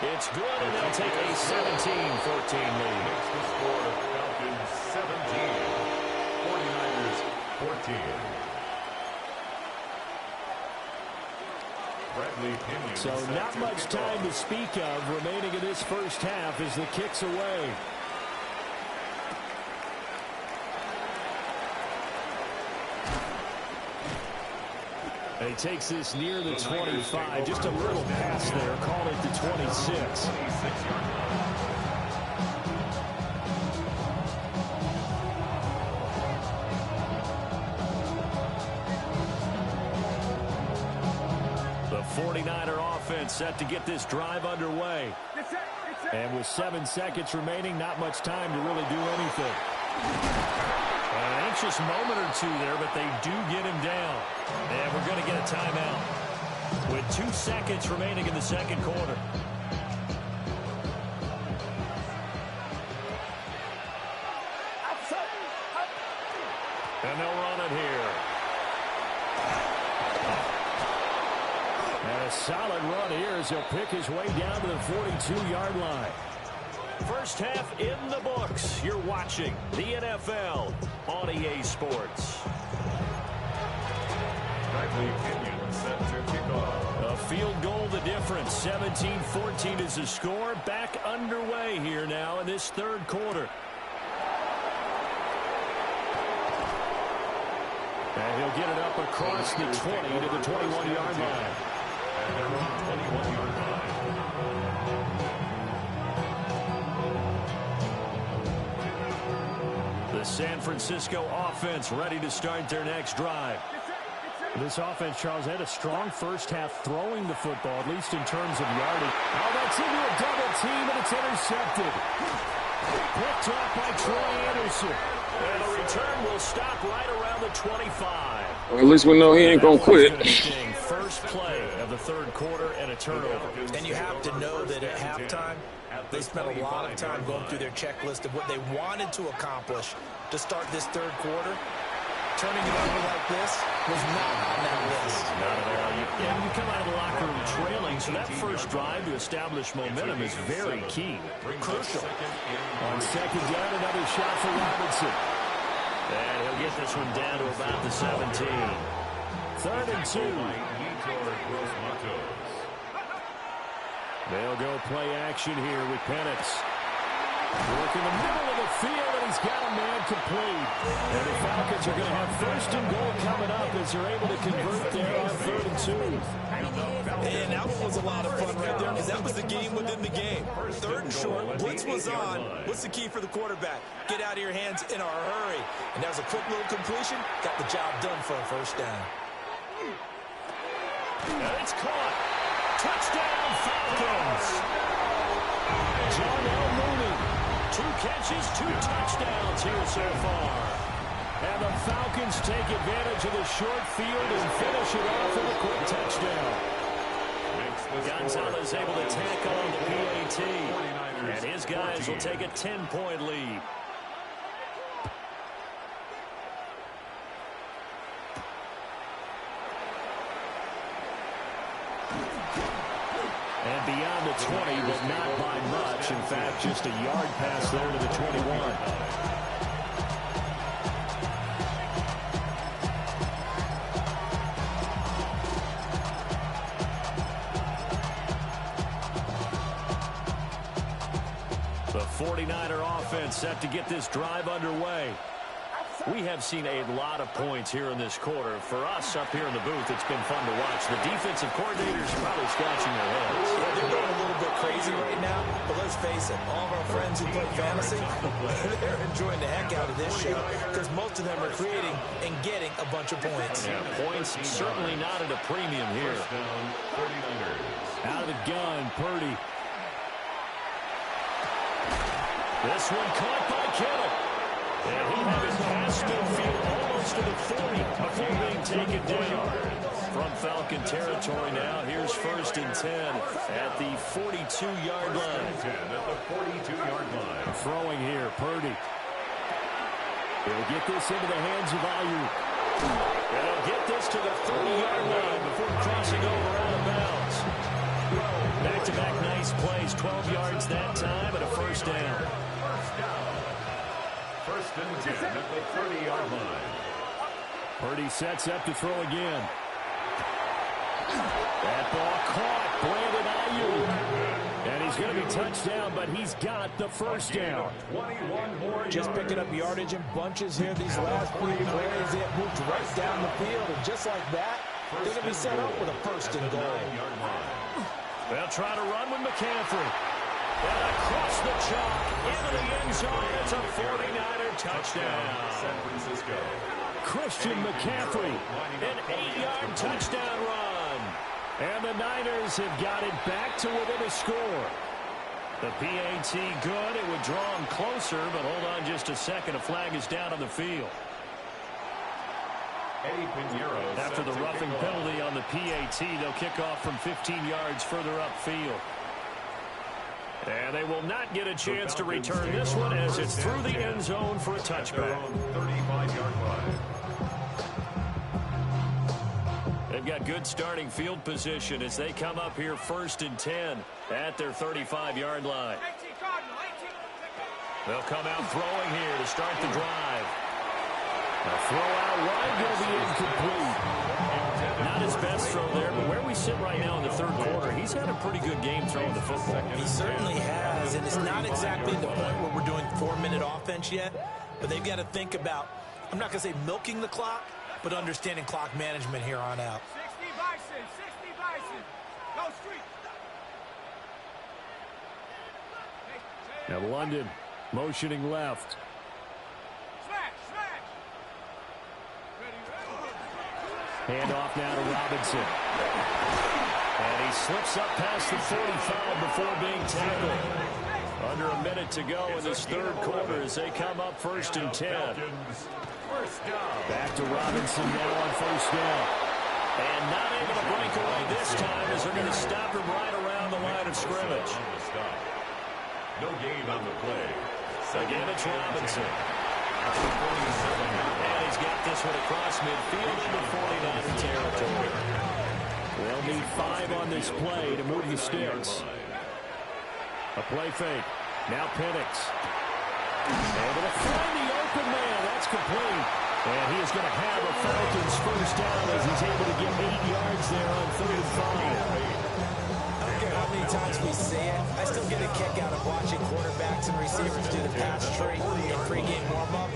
[SPEAKER 11] It's good, and they'll take a 17-14 lead.
[SPEAKER 6] Makes the score Falcons 17, 49ers 14.
[SPEAKER 11] So not much time to speak of remaining in this first half as the kick's away. He takes this near the 25. Just a little pass there. Call it the 26. The 49er offense set to get this drive underway. And with 7 seconds remaining, not much time to really do anything. An anxious moment or two there, but they do get him down. And we're going to get a timeout with 2 seconds remaining in the second quarter. And they'll run it here. And a solid run here as he'll pick his way down to the 42-yard line. First half in the books. You're watching the NFL on EA Sports.
[SPEAKER 6] Set to kick off.
[SPEAKER 11] A field goal the difference. 17-14 is the score. Back underway here now in this third quarter. And he'll get it up across the 20 to the 21-yard line.
[SPEAKER 6] And they're on the 21-yard line.
[SPEAKER 11] The San Francisco offense ready to start their next drive.
[SPEAKER 14] This offense, Charles, had a strong first half throwing the football, at least in terms of yardage. Oh, that's into a double team, and it's intercepted. Picked off by Troy Anderson.
[SPEAKER 11] And the return will stop right around the 25.
[SPEAKER 7] Well, at least we know he ain't going to quit.
[SPEAKER 11] First play of the third quarter and a turnover.
[SPEAKER 12] And you have to know that at halftime, they spent a lot of time going through their checklist of what they wanted to accomplish to start this third quarter. Turning it over like this was not on that list.
[SPEAKER 11] Not at all. You come out of the locker room trailing, so that first drive to establish momentum is very key.
[SPEAKER 12] Crucial.
[SPEAKER 11] On second down, another shot for Robinson. And he'll get this one down to about the 17. 3rd and 2. They'll go play action here with Penix. Work in the middle of the field, and he's got a man complete. And the Falcons are going to have 1st and goal coming up as they're able to convert there on 3rd and 2.
[SPEAKER 12] And that one was a lot of fun right there because that was the game within the game. 3rd and short, blitz was on. What's the key for the quarterback? Get out of your hands in a hurry. And that was a quick little completion. Got the job done for a 1st down.
[SPEAKER 11] And it's caught. Touchdown, Falcons. John L. Mooney. 2 catches, 2 touchdowns here so far. And the Falcons take advantage of the short field and finish it off with a quick touchdown. Gonzalez able to tack on the PAT. And his guys will take a 10-point lead. And beyond the 20, but not by much. In fact, just a yard pass there to the 21. The 49er offense set to get this drive underway. We have seen a lot of points here in this quarter. For us up here in the booth, it's been fun to watch. The defensive coordinators probably scratching their heads.
[SPEAKER 12] Yeah, they're going a little bit crazy right now, but let's face it, all of our friends who play fantasy, they're enjoying the heck out of this show because most of them are creating and getting a bunch of points.
[SPEAKER 11] Yeah, points certainly not at a premium here. Out of the gun, Purdy. This one caught by Kittle. And he'll have it past midfield almost to the 40 before being taken down. From Falcon territory now, here's 1st and 10 at the 42-yard line. Throwing here, Purdy. He'll get this into the hands of Ayuk. And he'll get this to the 30-yard line before crossing over out of bounds. Back-to-back nice plays, 12 yards that time and a 1st down.
[SPEAKER 6] 1st and 10 at the 30-yard line.
[SPEAKER 11] Purdy sets up to throw again. That ball caught. Brandon Ayuk. And he's going to be touched down, but he's got the 1st down.
[SPEAKER 12] Just picking up yardage in bunches here. These last 3 plays, they have moved right down the field. And just like that, they're going to be set up with a 1st and goal.
[SPEAKER 11] They'll try to run with McCaffrey. And across the chalk, into the end zone, it's a 49er touchdown.
[SPEAKER 6] San Francisco.
[SPEAKER 11] Christian McCaffrey, an 8-yard touchdown run. And the Niners have got it back to within a score. The PAT good. It would draw them closer, but hold on just a second. A flag is down on the field. After the roughing penalty on the PAT, they'll kick off from 15 yards further upfield. And they will not get a chance to return this one as it's through the end zone for a touchback.
[SPEAKER 6] 35-yard line.
[SPEAKER 11] They've got good starting field position as they come up here 1st and 10 at their 35-yard line. They'll come out throwing here to start the drive. A throw out wide going to be incomplete. Not his best throw there, but where we sit right now in the third quarter, he's had a pretty good game throwing the football.
[SPEAKER 13] He certainly has, and it's not exactly the point where we're doing 4-minute offense yet, but they've got to think about, I'm not going to say milking the clock, but understanding clock management here on out.
[SPEAKER 2] 60 Bison. Go street.
[SPEAKER 14] Now London motioning left. Handoff now to Robinson. And he slips up past the 45 before being tackled. Under a minute to go in this third quarter as they come up 1st and 10. Back to Robinson now on 1st down.
[SPEAKER 11] And not able to break away this time as they're going to stop him right around the line of scrimmage.
[SPEAKER 6] No gain on the play.
[SPEAKER 11] Again, it's Robinson. And he's got this one across midfield into 49 territory.
[SPEAKER 14] They'll need 5 on this play to move the sticks. A play fake. Now Penix. Able to find the open man. That's complete. And he is going to have a Falcons first down as he's able to get 8 yards there on 3rd and 5.
[SPEAKER 13] I don't care how many times we say it, I still get a kick out of watching quarterbacks and receivers do the pass tree in pregame warm-up.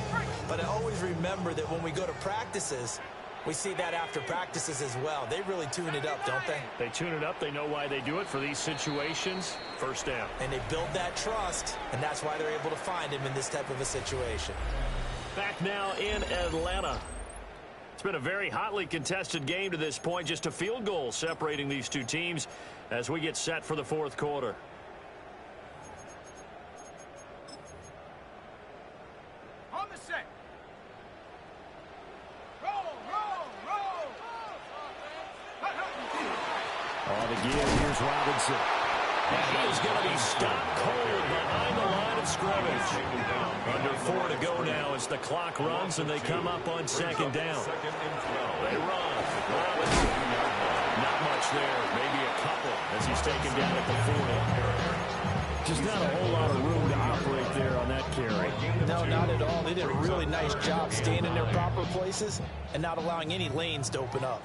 [SPEAKER 13] But I always remember that when we go to practices, we see that after practices as well. They really tune it up, don't they?
[SPEAKER 11] They tune it up. They know why they do it for these situations. First down.
[SPEAKER 13] And they build that trust, and that's why they're able to find him in this type of a situation.
[SPEAKER 11] Back now in Atlanta. It's been a very hotly contested game to this point. Just a field goal separating these two teams as we get set for the fourth quarter.
[SPEAKER 2] On the set. Roll.
[SPEAKER 14] On the give, here's Robinson.
[SPEAKER 11] And he is going to be stopped cold behind the line of scrimmage. Under 4 to go now as the clock runs and they come up on 2nd down. They run. Robinson. Not much there. Maybe a couple as he's taken down at the 40.
[SPEAKER 14] Just not a whole lot of room to operate there on that carry.
[SPEAKER 13] No, not at all. They did a really nice job staying in their proper places and not allowing any lanes to open up.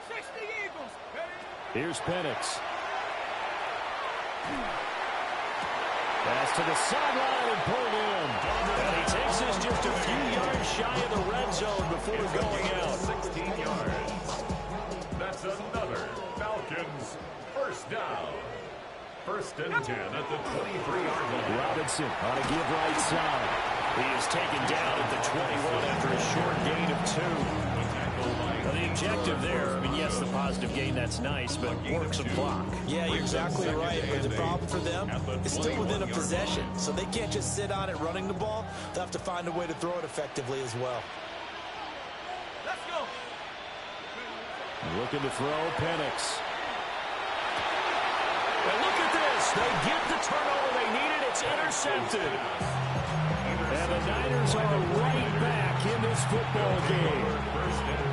[SPEAKER 2] 60 Eagles.
[SPEAKER 14] Here's Penix. Pass to the sideline and pulled in.
[SPEAKER 11] And he takes us just a few yards shy of the red zone before going out.
[SPEAKER 6] 16 yards. That's another Falcons first down. 1st and 10 at the 23-yard line.
[SPEAKER 14] Robinson on a give right side.
[SPEAKER 11] He is taken down at the 21 after a short gain of 2. Well, the objective there, I mean, yes, the positive gain, that's nice, but work some clock.
[SPEAKER 13] Yeah, you're exactly right. But the problem for them is still within a possession. So they can't just sit on it running the ball. They'll have to find a way to throw it effectively as well.
[SPEAKER 2] Let's go.
[SPEAKER 14] Looking to throw, Penix.
[SPEAKER 11] And look at this. They get the turnover they needed. It's intercepted.
[SPEAKER 14] And the Niners are right back in this football game.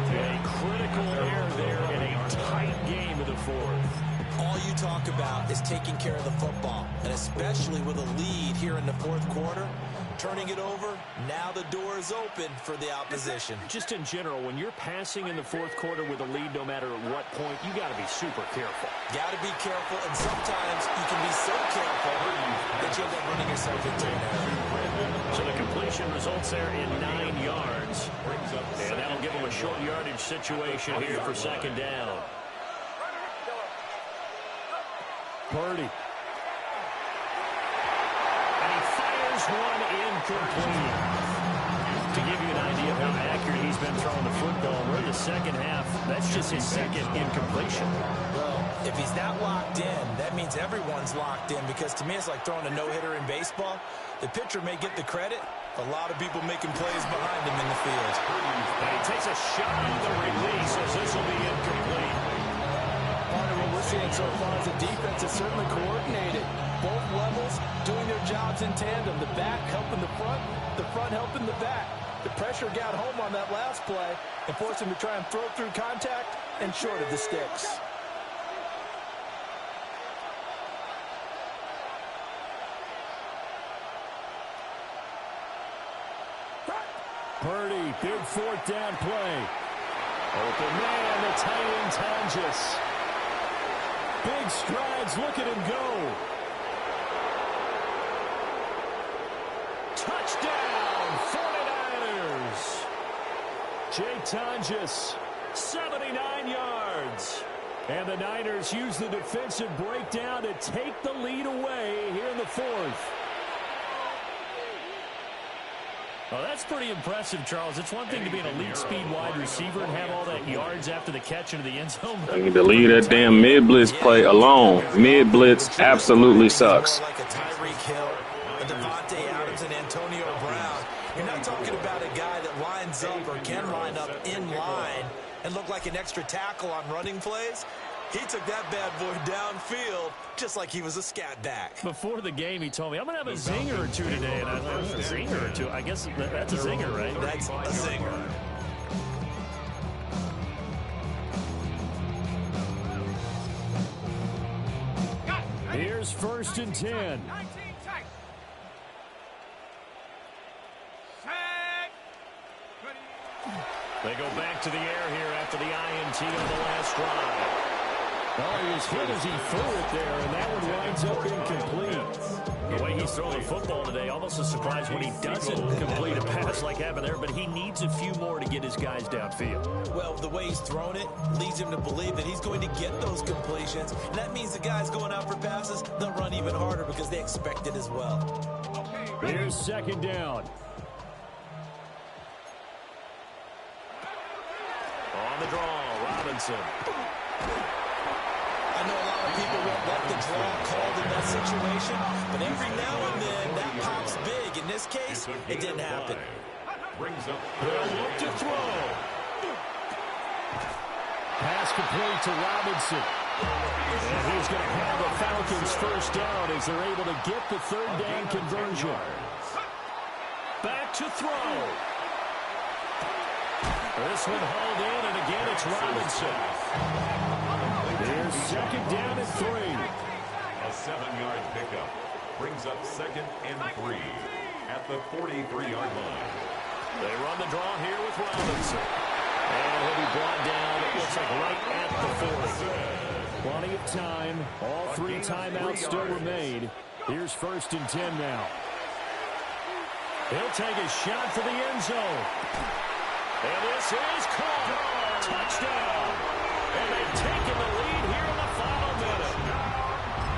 [SPEAKER 11] A critical error there in a tight game of the fourth.
[SPEAKER 13] All you talk about is taking care of the football, and especially with a lead here in the fourth quarter, turning it over, now the door is open for the opposition.
[SPEAKER 11] Just in general, when you're passing in the fourth quarter with a lead, no matter at what point, you got to be super careful.
[SPEAKER 13] Got to be careful, and sometimes you can be so careful that you end up running yourself into an error.
[SPEAKER 11] So the completion results there in 9 yards. And that'll give them a short yardage situation here for 2nd down.
[SPEAKER 14] Purdy.
[SPEAKER 11] And he fires one incomplete. To give you an idea of how accurate he's been throwing the football, we're in the second half. That's just his 2nd incompletion.
[SPEAKER 13] Well,
[SPEAKER 12] If he's not locked in, that means everyone's locked in, because to me it's like throwing a no-hitter in baseball. The pitcher may get the credit, a lot of people making plays behind him in the field.
[SPEAKER 11] And he takes a shot on the release as this will be incomplete.
[SPEAKER 12] Part of what we're seeing so far is the defense is certainly coordinated. Both levels doing their jobs in tandem. The back helping the front helping the back. The pressure got home on that last play and forced him to try and throw through contact and short of the sticks.
[SPEAKER 14] Purdy, big fourth down play. Open man, the tight end Tonjes. Big strides, look at him go. Touchdown, 49ers. Jay Tonjes, 79 yards. And the Niners use the defensive breakdown to take the lead away here in the fourth. Well, that's pretty impressive, Charles. It's one thing to be an elite speed wide receiver and have all that yards after the catch into the end zone.
[SPEAKER 7] I need to leave that damn mid-blitz play alone. Mid-blitz absolutely sucks.
[SPEAKER 12] Like a Tyreek Hill, a Devontae Adams, and Antonio Brown. You're not talking about a guy that lines up or can line up in line and look like an extra tackle on running plays. He took that bad boy downfield just like he was a scat back.
[SPEAKER 14] Before the game, he told me, I'm going to have a zinger or two today. And I thought, a zinger or two? I guess that's a zinger, right?
[SPEAKER 12] That's a zinger.
[SPEAKER 14] Here's 1st and 10. They go back to the air here after the INT on the last drive. Well, he was hit as he threw it there, and that one winds up incomplete. The way he's throwing the football today, almost a surprise when he doesn't complete a pass like happened there, but he needs a few more to get his guys downfield.
[SPEAKER 12] Well, the way he's thrown it leads him to believe that he's going to get those completions, and that means the guys going out for passes, they'll run even harder because they expect it as well.
[SPEAKER 14] Here's 2nd down. On the draw, Robinson.
[SPEAKER 12] I know a lot of people won't like the draw called in that situation, but every now and then that pops big. In this case, it didn't happen.
[SPEAKER 11] They'll look to throw.
[SPEAKER 14] Pass complete to Robinson. And he's going to have the Falcons 1st down as they're able to get the 3rd down conversion. Back to throw. This one hauled in, and again it's Robinson. Here's 2nd down and 3.
[SPEAKER 6] A 7-yard pickup brings up 2nd and 3 at the 43-yard line.
[SPEAKER 11] They run the draw here with Robinson. And he'll be brought down, it looks like right at the 40.
[SPEAKER 14] Plenty of time. All 3 timeouts still remain. Here's 1st and 10 now. He'll take a shot for the end zone.
[SPEAKER 11] And this is caught. Touchdown. And they've taken the lead here in the final minute.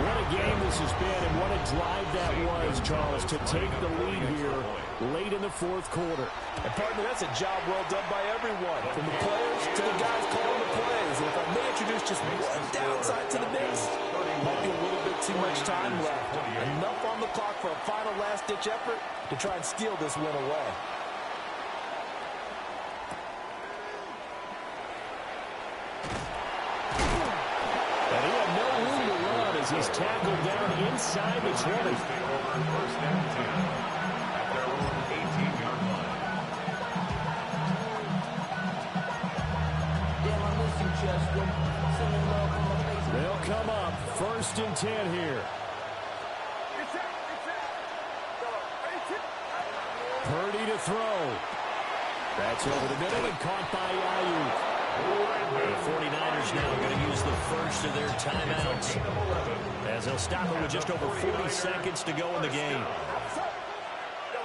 [SPEAKER 14] What a game this has been, and what a drive that was, Charles, to take the lead here late in the 4th quarter.
[SPEAKER 12] And partner, that's a job well done by everyone, from the players to the guys calling the plays. And if I may introduce just one downside to the mix, might be a little bit too much time left. Enough on the clock for a final last-ditch effort to try and steal this win away.
[SPEAKER 14] And he had no room to run as he's tackled down inside the 20.
[SPEAKER 6] First down 10 at their own 18-yard line.
[SPEAKER 14] They'll come up 1st and 10 here. Purdy to throw. That's over the middle and caught by Ayuk.
[SPEAKER 11] The 49ers now going to use the first of their timeouts as they'll stop it with just over 40 seconds to go in the game.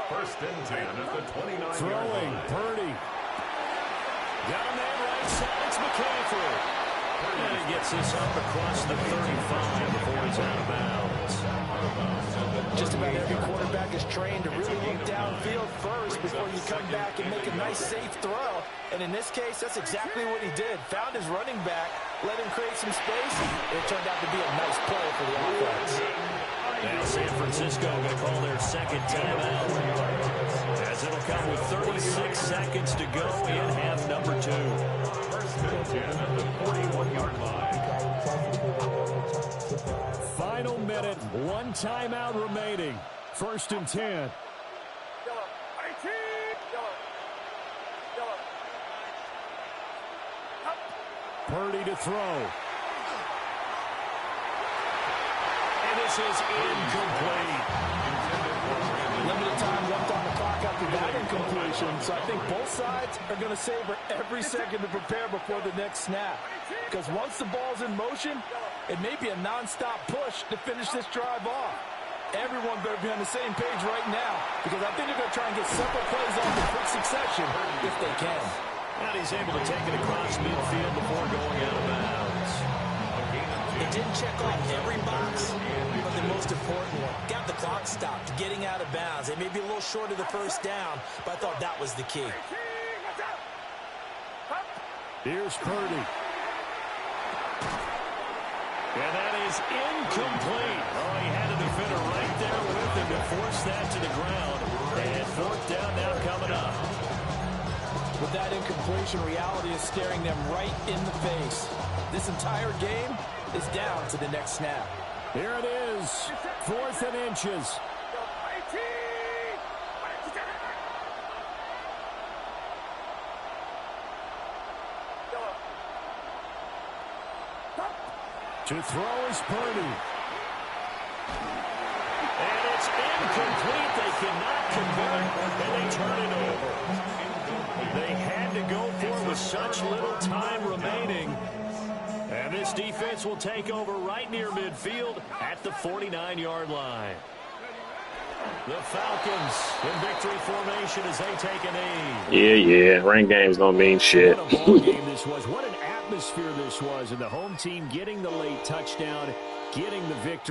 [SPEAKER 6] 1st and 10 at the 29-yard
[SPEAKER 14] Throwing,
[SPEAKER 6] line.
[SPEAKER 14] Purdy.
[SPEAKER 11] Got a man right side, it's McCaffrey. And he gets this up across the 35 before he's out of bounds.
[SPEAKER 12] Just about every quarterback is trained to really look downfield first before you come back and make a nice safe throw. And in this case, that's exactly what he did. Found his running back, let him create some space. It turned out to be a nice play for the offense.
[SPEAKER 11] Now San Francisco going to call their second timeout, as it'll come with 36 seconds to go in half number 2.
[SPEAKER 6] First and 10 at the 41-yard line.
[SPEAKER 14] Final minute, 1 timeout remaining. First and 10. Purdy to throw.
[SPEAKER 11] And this is incomplete.
[SPEAKER 12] Limited time left on the clock after that incompletion, so I think both sides are going to savor every second to prepare before the next snap. Because once the ball's in motion, it may be a non-stop push to finish this drive off. Everyone better be on the same page right now, because I think they're going to try and get several plays off in quick succession if they can.
[SPEAKER 11] And he's able to take it across midfield before going out of bounds.
[SPEAKER 5] It didn't check off every box, but the most important one, got the clock stopped, getting out of bounds. It may be a little short of the first down, but I thought that was the key.
[SPEAKER 14] Here's Purdy.
[SPEAKER 11] And that is incomplete. Oh, he had a defender right there with him to force that to the ground. And fourth down now coming up.
[SPEAKER 12] With that incompletion, reality is staring them right in the face. This entire game is down to the next snap.
[SPEAKER 14] Here it is, 4th and inches. To throw is Purdy.
[SPEAKER 11] And it's incomplete. They cannot convert, and they turn it over. They had to go for it with such little time remaining. And this defense will take over right near midfield at the 49-yard line. The Falcons in victory formation as they take a knee.
[SPEAKER 7] Yeah. Rain games don't mean shit.
[SPEAKER 14] What a ball game this was. What an atmosphere this was. And the home team getting the late touchdown, getting the victory.